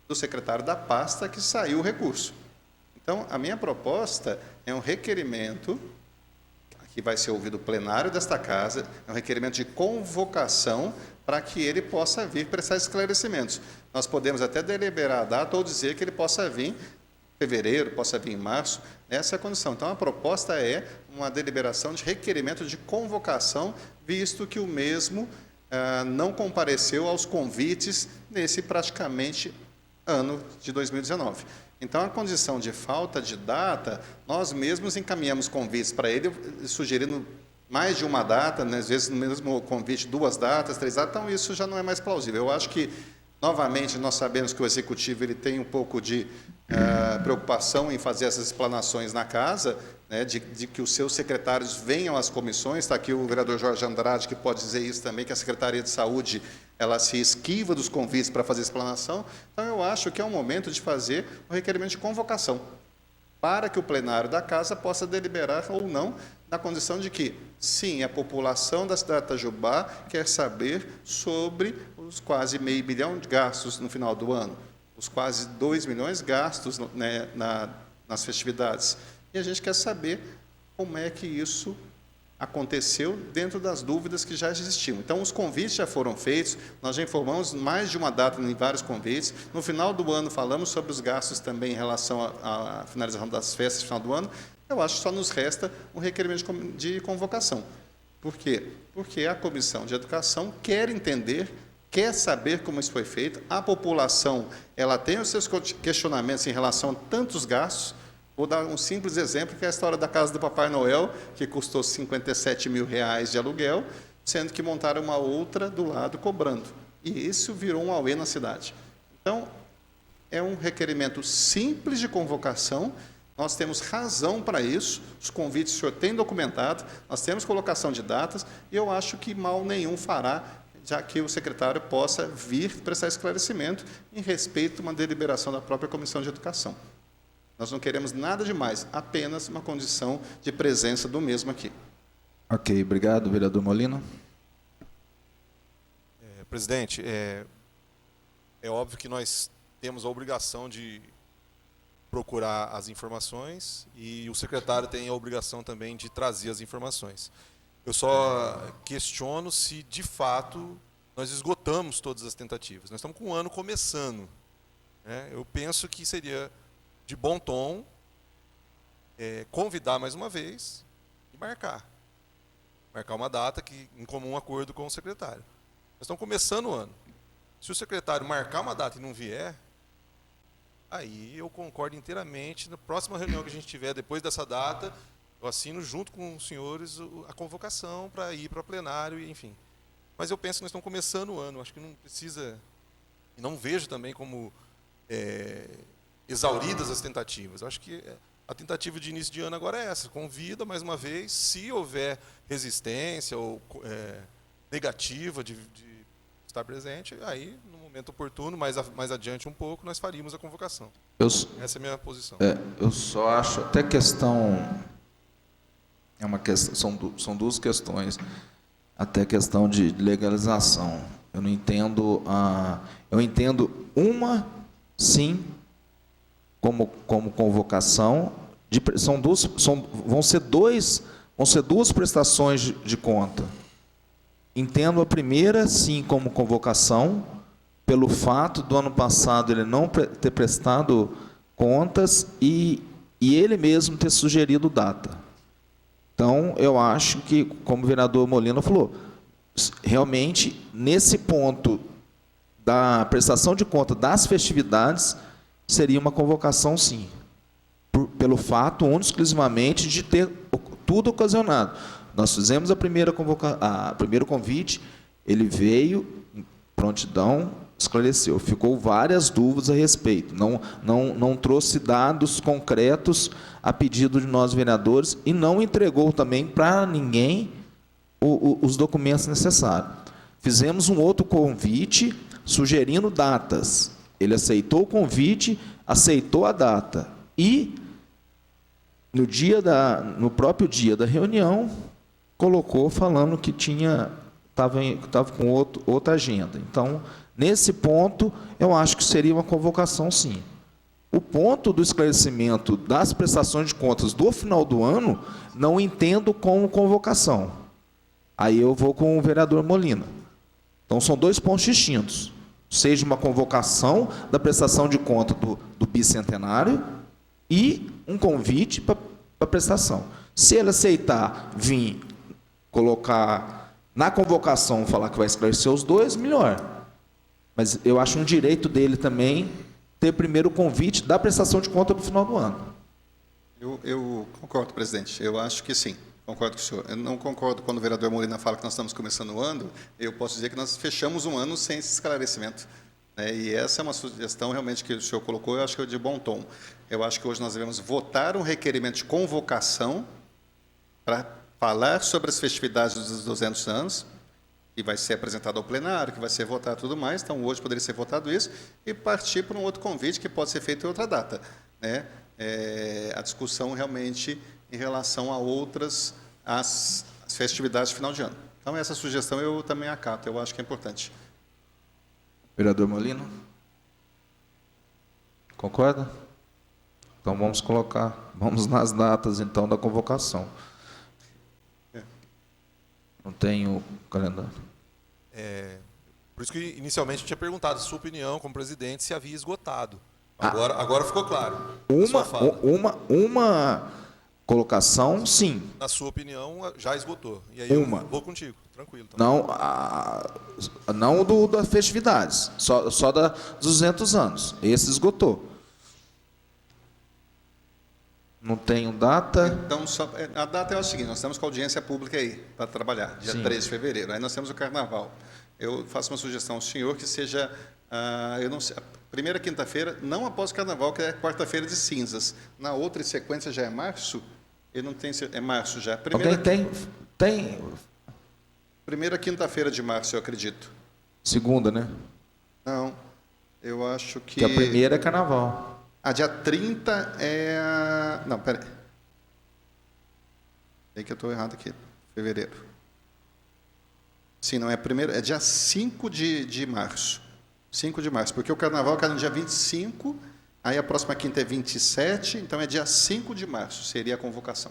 do secretário da pasta que saiu o recurso. Então, a minha proposta é um requerimento, que vai ser ouvido plenário desta casa, é um requerimento de convocação para que ele possa vir prestar esclarecimentos. Nós podemos até deliberar a data ou dizer que ele possa vir em fevereiro, possa vir em março, essa é a condição. Então, a proposta é uma deliberação de requerimento de convocação, visto que o mesmo não compareceu aos convites nesse praticamente ano de 2019. Então, a condição de falta de data, nós mesmos encaminhamos convites para ele, sugerindo mais de uma data, às vezes no mesmo convite 2 datas, 3 datas, então isso já não é mais plausível. Eu acho que, novamente, nós sabemos que o Executivo ele tem um pouco de preocupação em fazer essas explanações na casa, de que os seus secretários venham às comissões. Está aqui o vereador Jorge Andrade, que pode dizer isso também, que a Secretaria de Saúde ela se esquiva dos convites para fazer explanação. Então, eu acho que é o momento de fazer o requerimento de convocação, para que o plenário da casa possa deliberar ou não, na condição de que, sim, a população da cidade de Itajubá quer saber sobre os quase meio bilhão de gastos no final do ano, os quase 2 milhões gastos nas festividades. E a gente quer saber como é que isso aconteceu dentro das dúvidas que já existiam. Então, os convites já foram feitos, nós já informamos mais de uma data em vários convites. No final do ano, falamos sobre os gastos também em relação à finalização das festas no final do ano. Eu acho que só nos resta um requerimento de convocação. Por quê? Porque a Comissão de Educação quer entender, quer saber como isso foi feito. A população ela tem os seus questionamentos em relação a tantos gastos. Vou dar um simples exemplo, que é a história da casa do Papai Noel, que custou R$57 mil de aluguel, sendo que montaram uma outra do lado cobrando. E isso virou um auê na cidade. Então, é um requerimento simples de convocação, nós temos razão para isso, os convites o senhor tem documentado, nós temos colocação de datas, e eu acho que mal nenhum fará já que o secretário possa vir prestar esclarecimento em respeito a uma deliberação da própria Comissão de Educação. Nós não queremos nada demais, apenas uma condição de presença do mesmo aqui. Ok, obrigado, vereador Molina. Presidente, é óbvio que nós temos a obrigação de procurar as informações e o secretário tem a obrigação também de trazer as informações. Eu só questiono se, de fato, nós esgotamos todas as tentativas. Nós estamos com um ano começando, né? Eu penso que seria de bom tom convidar mais uma vez e marcar uma data que, em comum acordo com o secretário. Nós estamos começando o ano. Se o secretário marcar uma data e não vier, aí eu concordo inteiramente. Na próxima reunião que a gente tiver, depois dessa data, eu assino junto com os senhores a convocação para ir para plenário, enfim. Mas eu penso que nós estamos começando o ano. Acho que não precisa... E não vejo também como exauridas as tentativas. Eu acho que a tentativa de início de ano agora é essa. Convida, mais uma vez, se houver resistência ou negativa de estar presente, aí, no momento oportuno, mais adiante um pouco, nós faríamos a convocação. Essa é a minha posição. Eu só acho, até questão, são duas questões, até questão de legalização. Eu não entendo, eu entendo uma, sim, como convocação, vão ser duas prestações de conta. Entendo a primeira, sim, como convocação, pelo fato do ano passado ele não ter prestado contas e ele mesmo ter sugerido data. Então, eu acho que, como o vereador Molina falou, realmente, nesse ponto da prestação de conta das festividades, seria uma convocação, sim, pelo fato, exclusivamente, de ter tudo ocasionado. Nós fizemos o primeiro convite, ele veio, em prontidão, esclareceu. Ficou várias dúvidas a respeito. Não trouxe dados concretos a pedido de nós, vereadores, e não entregou também para ninguém os documentos necessários. Fizemos um outro convite, sugerindo datas. Ele aceitou o convite, aceitou a data. E, no próprio dia da reunião, colocou falando que estava com outra agenda. Então, nesse ponto, eu acho que seria uma convocação, sim. O ponto do esclarecimento das prestações de contas do final do ano, não entendo como convocação. Aí eu vou com o vereador Molina. Então, são dois pontos distintos. Seja uma convocação da prestação de conta do bicentenário e um convite para prestação. Se ele aceitar vir colocar na convocação, falar que vai esclarecer os dois, melhor. Mas eu acho um direito dele também ter primeiro o convite da prestação de conta do final do ano. Eu concordo, presidente. Eu acho que sim. Concordo com o senhor. Eu não concordo quando o vereador Molina fala que nós estamos começando o ano. Eu posso dizer que nós fechamos um ano sem esse esclarecimento. E essa é uma sugestão realmente que o senhor colocou, eu acho que é de bom tom. Eu acho que hoje nós devemos votar um requerimento de convocação para falar sobre as festividades dos 200 anos, que vai ser apresentado ao plenário, que vai ser votado e tudo mais. Então, hoje poderia ser votado isso, e partir para um outro convite que pode ser feito em outra data. A discussão realmente em relação a outras as festividades de final de ano. Então, essa sugestão eu também acato, eu acho que é importante. Vereador Molina? Concorda? Então, vamos nas datas, então, da convocação. Não tenho calendário. Por isso que, inicialmente, eu tinha perguntado a sua opinião, como presidente, se havia esgotado. Agora ficou claro. Uma colocação, sim. Na sua opinião, já esgotou. E aí eu vou contigo, tranquilo. Então. Não das festividades, só dos 200 anos. Esse esgotou. Não tenho data. Então, a data é o seguinte, nós estamos com a audiência pública aí, para trabalhar, dia 13 de fevereiro. Aí nós temos o carnaval. Eu faço uma sugestão ao senhor que seja, eu não sei, a primeira quinta-feira, não após o carnaval, que é quarta-feira de cinzas. Na outra sequência já é março? Eu não tenho, é março já. Alguém tem? Primeira quinta-feira de março, eu acredito. Segunda, né? Não, eu acho que... Que a primeira é carnaval. A dia 30 é a... Não, peraí. É que eu estou errado aqui. Fevereiro. Sim, não é a primeira, é dia 5 de março. 5 de março, porque o carnaval cai no dia 25, aí a próxima quinta é 27, então é dia 5 de março, seria a convocação.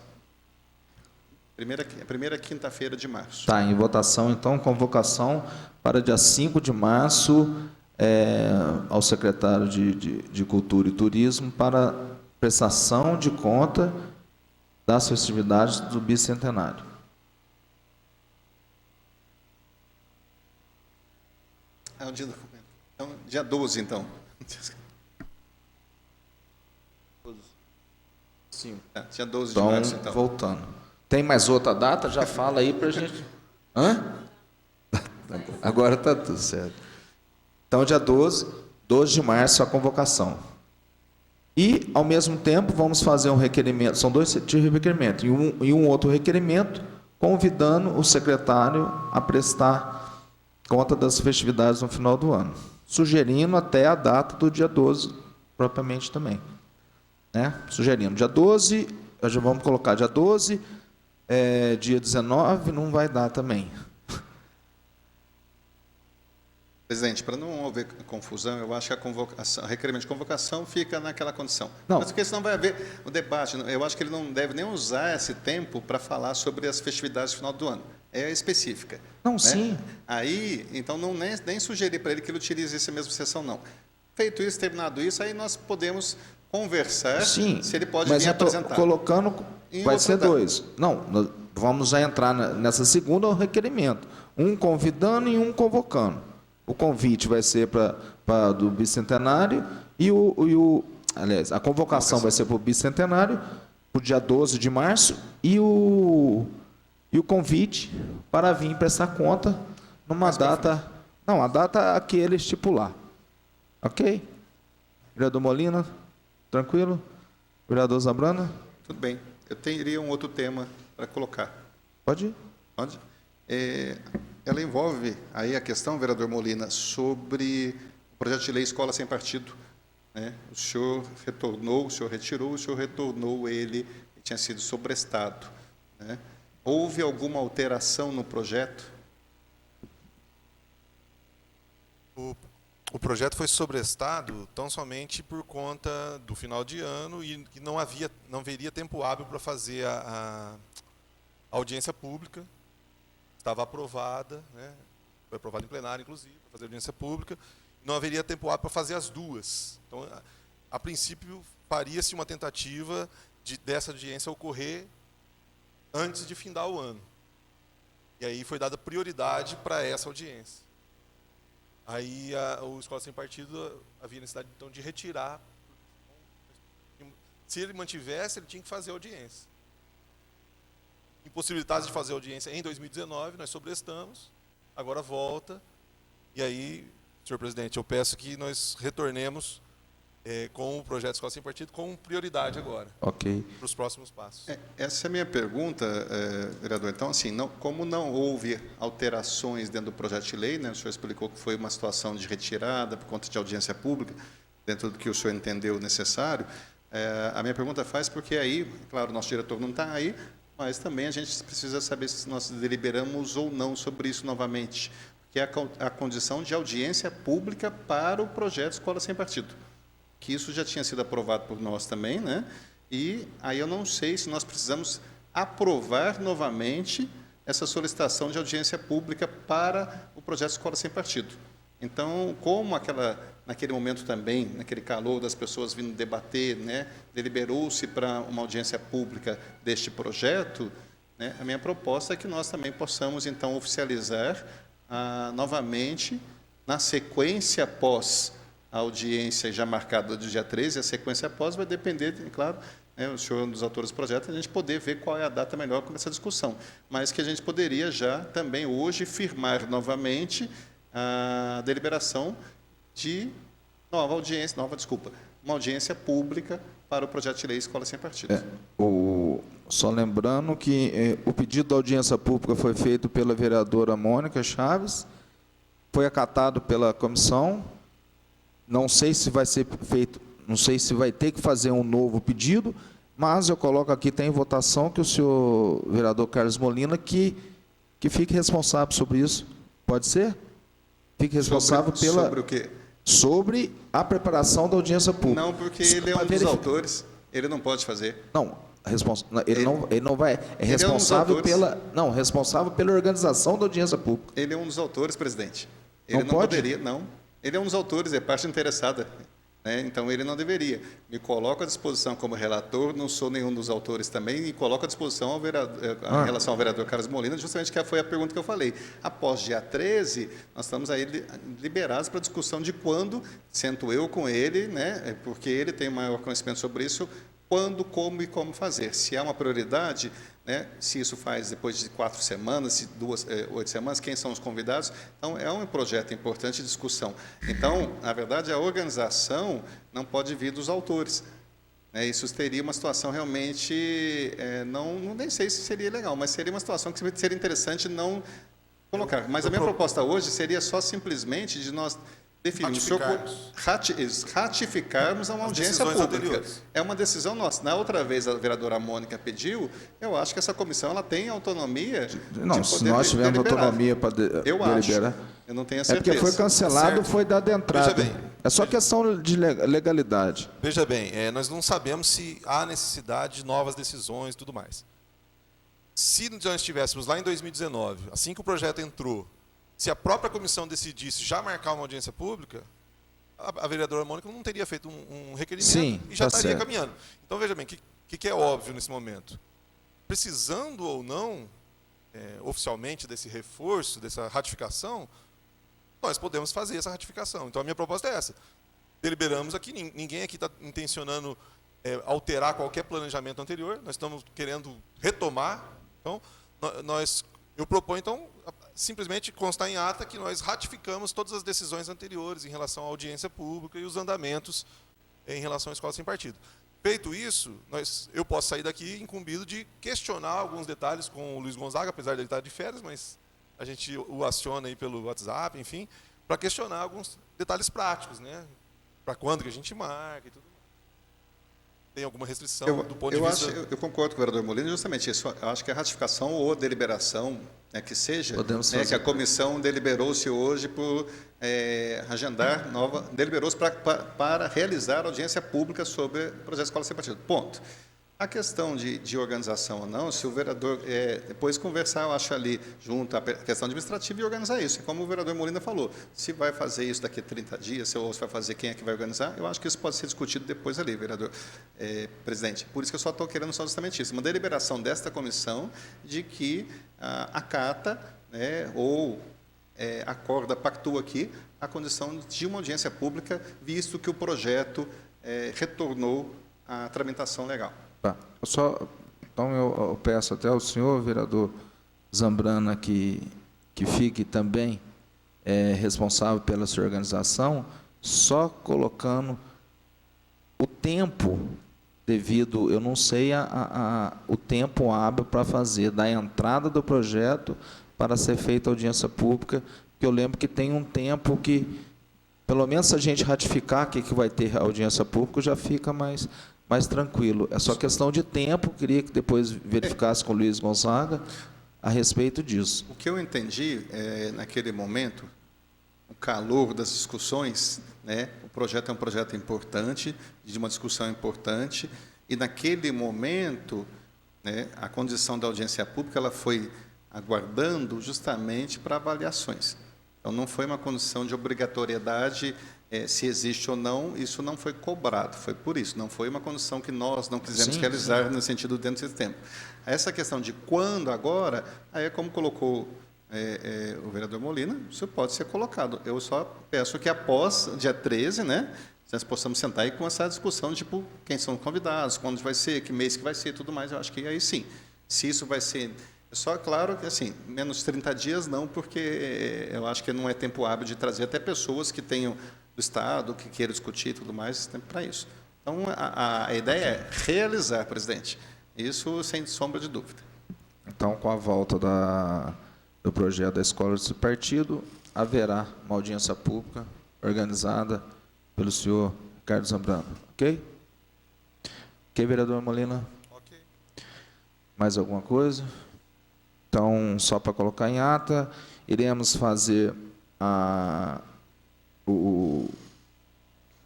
Primeira quinta-feira de março. Tá, em votação, então, convocação para dia 5 de março ao secretário de Cultura e Turismo para prestação de conta das festividades do bicentenário. É o dia do... Então, dia 12, então. Sim. Dia 12 de Então, março, então. voltando. Tem mais outra data? Já fala aí para a gente... Hã? Agora está tudo certo. Então, dia 12 de março, a convocação. E, ao mesmo tempo, vamos fazer um requerimento, são 2 tipos de requerimento, e um outro requerimento, convidando o secretário a prestar conta das festividades no final do ano, sugerindo até a data do dia 12, propriamente também. Né? Sugerindo dia 12, já vamos colocar dia 12, dia 19, não vai dar também. Presidente, para não haver confusão, eu acho que o requerimento de convocação fica naquela condição. Não. Mas porque senão vai haver o debate. Eu acho que ele não deve nem usar esse tempo para falar sobre as festividades do final do ano. É específica. Não, né? sim. Aí, então, não nem sugerir para ele que ele utilize essa mesma sessão, não. Feito isso, terminado isso, aí nós podemos conversar Sim, se ele pode mas vir eu estou apresentar. colocando, Em vai outra ser data. 2. Não, vamos já entrar nessa segunda requerimento. Um convidando e um convocando. O convite vai ser para do bicentenário aliás, a convocação vai ser para o bicentenário, para o dia 12 de março, e o convite para vir prestar conta numa data... Não, a data que ele estipular. Ok? Vereador Molina, tranquilo? Vereador Zambrana? Tudo bem. Eu teria um outro tema para colocar. Pode ir. Pode? Ela envolve aí a questão, vereador Molina, sobre o projeto de lei Escola Sem Partido. Né? O senhor retornou ele tinha sido sobrestado. Né? Houve alguma alteração no projeto? O projeto foi sobrestado tão somente por conta do final de ano e que não haveria tempo hábil para fazer a audiência pública. Estava aprovada, né? Foi aprovada em plenário, inclusive, para fazer audiência pública. Não haveria tempo hábil para fazer as duas. Então, a princípio, faria-se uma tentativa dessa audiência ocorrer antes de findar o ano. E aí foi dada prioridade para essa audiência. Aí o Escola Sem Partido havia necessidade, então, de retirar. Se ele mantivesse, ele tinha que fazer audiência. Impossibilitados de fazer audiência em 2019, nós sobrestamos, agora volta. E aí, senhor presidente, eu peço que nós retornemos com o projeto Escola Sem Partido com prioridade agora, Ok. para os próximos passos. Essa é a minha pergunta, vereador. Então, assim, como não houve alterações dentro do projeto de lei, né, o senhor explicou que foi uma situação de retirada por conta de audiência pública, dentro do que o senhor entendeu necessário, a minha pergunta faz porque aí, claro, o nosso diretor não está aí, mas também a gente precisa saber se nós deliberamos ou não sobre isso novamente, que é a condição de audiência pública para o projeto Escola Sem Partido, que isso já tinha sido aprovado por nós também, né? E aí eu não sei se nós precisamos aprovar novamente essa solicitação de audiência pública para o projeto Escola Sem Partido. Então, como naquele momento também, naquele calor das pessoas vindo debater, né, deliberou-se para uma audiência pública deste projeto, né, a minha proposta é que nós também possamos, então, oficializar novamente, na sequência após a audiência já marcada do dia 13, a sequência após vai depender, claro, né, o senhor, um dos autores do projeto, a gente poder ver qual é a data melhor para essa discussão, mas que a gente poderia já também hoje firmar novamente a deliberação de uma audiência pública para o projeto de lei Escola Sem Partido. Só lembrando que o pedido da audiência pública foi feito pela vereadora Mônica Chaves, foi acatado pela comissão. Não sei se vai ser feito, não sei se vai ter que fazer um novo pedido, mas eu coloco aqui, tem em votação, que o senhor vereador Carlos Molina que fique responsável sobre isso. Pode ser? Fique responsável sobre o quê? Sobre a preparação da audiência pública. Não, porque ele é um dos autores, ele não pode fazer. Não, ele não vai. É responsável responsável pela organização da audiência pública. Ele é um dos autores, presidente. Ele não pode? poderia, não. Ele é um dos autores, é parte interessada. Né? Então, ele não deveria. Me coloco à disposição como relator, não sou nenhum dos autores também, e coloco à disposição ao em relação ao vereador Carlos Molina, justamente que foi a pergunta que eu falei. Após dia 13, nós estamos aí liberados para discussão de quando, sento eu com ele, né? Porque ele tem maior conhecimento sobre isso, quando, como e como fazer. Se há uma prioridade, né, se isso faz depois de 4 semanas, se 8 semanas, quem são os convidados. Então, é um projeto importante de discussão. Então, na verdade, a organização não pode vir dos autores. Né, isso teria uma situação realmente, nem sei se seria legal, mas seria uma situação que seria interessante não colocar. Mas a minha proposta hoje seria só simplesmente de nós ratificarmos uma audiência pública. Anteriores. É uma decisão nossa. Na outra vez, a vereadora Mônica pediu, eu acho que essa comissão ela tem autonomia Não, se nós tivermos autonomia para deliberar. Eu não tenho É certeza. porque foi cancelado, Certo. foi dada entrada. Veja bem. É só questão de legalidade. Veja bem, nós não sabemos se há necessidade de novas decisões e tudo mais. Se nós estivéssemos lá em 2019, assim que o projeto entrou, se a própria comissão decidisse já marcar uma audiência pública, a vereadora Mônica não teria feito um requerimento. Sim, e já tá estaria certo. caminhando. Então, veja bem, o que é óbvio nesse momento? Precisando ou não, oficialmente, desse reforço, dessa ratificação, nós podemos fazer essa ratificação. Então, a minha proposta é essa. Deliberamos aqui, ninguém aqui está intencionando alterar qualquer planejamento anterior, nós estamos querendo retomar. Então, eu proponho, então, simplesmente constar em ata que nós ratificamos todas as decisões anteriores em relação à audiência pública e os andamentos em relação à escola sem partido. Feito isso, eu posso sair daqui incumbido de questionar alguns detalhes com o Luiz Gonzaga, apesar de ele estar de férias, mas a gente o aciona aí pelo WhatsApp, enfim, para questionar alguns detalhes práticos, né? Para quando que a gente marca e tudo. Tem alguma restrição do ponto de vista... Eu concordo com o vereador Molina, justamente isso. Eu acho que a ratificação ou deliberação, que seja, que a comissão deliberou-se hoje por agendar deliberou-se para realizar audiência pública sobre o projeto de escola sem partido. Ponto. A questão de organização ou não, se o vereador depois conversar, eu acho ali, junto à questão administrativa e organizar isso. Como o vereador Molina falou, se vai fazer isso daqui a 30 dias, ou se vai fazer, quem é que vai organizar, eu acho que isso pode ser discutido depois ali, vereador presidente. Por isso que eu só estou querendo só justamente isso, uma deliberação desta comissão de que acata, ou acorda, pactua aqui a condição de uma audiência pública, visto que o projeto retornou à tramitação legal. Então, eu peço até ao senhor, vereador Zambrana, que fique também responsável pela sua organização, só colocando o tempo devido, eu não sei o tempo hábil para fazer da entrada do projeto para ser feita audiência pública, porque eu lembro que tem um tempo que, pelo menos se a gente ratificar que vai ter audiência pública, já fica mais tranquilo. É só questão de tempo, queria que depois verificasse com o Luiz Gonzaga a respeito disso. O que eu entendi, naquele momento, o calor das discussões, o projeto é um projeto importante, de uma discussão importante, e naquele momento, a condição da audiência pública ela foi aguardando justamente para avaliações. Então, não foi uma condição de obrigatoriedade, se existe ou não, isso não foi cobrado, foi por isso, não foi uma condição que nós não quisemos realizar no sentido dentro desse tempo. Essa questão de quando, agora, aí é como colocou o vereador Molina, isso pode ser colocado. Eu só peço que após dia 13, nós possamos sentar e começar a discussão, tipo, quem são os convidados, quando vai ser, que mês que vai ser, tudo mais, eu acho que aí sim. Se isso vai ser... Só, claro, que assim, menos 30 dias não, porque eu acho que não é tempo hábil de trazer até pessoas que tenham do Estado, que queiram discutir e tudo mais, tempo para isso. Então, a ideia é realizar, presidente. Isso sem sombra de dúvida. Então, com a volta do projeto da escola desse partido, haverá uma audiência pública organizada pelo senhor Ricardo Zambrano. Ok? Ok, vereador Molina? Ok. Mais alguma coisa? Então, só para colocar em ata, iremos fazer o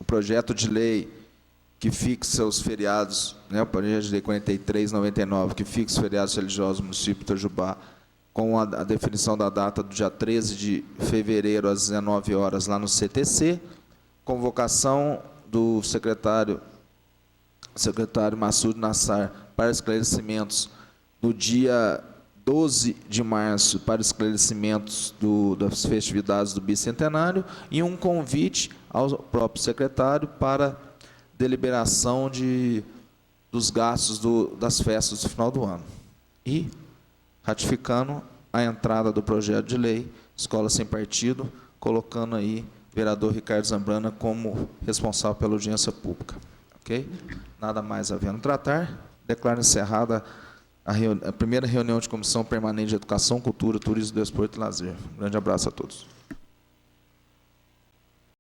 projeto de lei que fixa os feriados, né, o projeto de lei 43/99, que fixa os feriados religiosos do município de Itajubá, com a definição da data do dia 13 de fevereiro, às 19 horas, lá no CTC, convocação do secretário Massoud Nassar para esclarecimentos no dia 12 de março para esclarecimentos das festividades do bicentenário e um convite ao próprio secretário para deliberação dos gastos das festas do final do ano. E ratificando a entrada do projeto de lei Escola Sem Partido, colocando aí o vereador Ricardo Zambrana como responsável pela audiência pública. Ok? Nada mais havendo tratar, declaro encerrada a primeira reunião de Comissão Permanente de Educação, Cultura, Turismo, Desporto e Lazer. Um grande abraço a todos.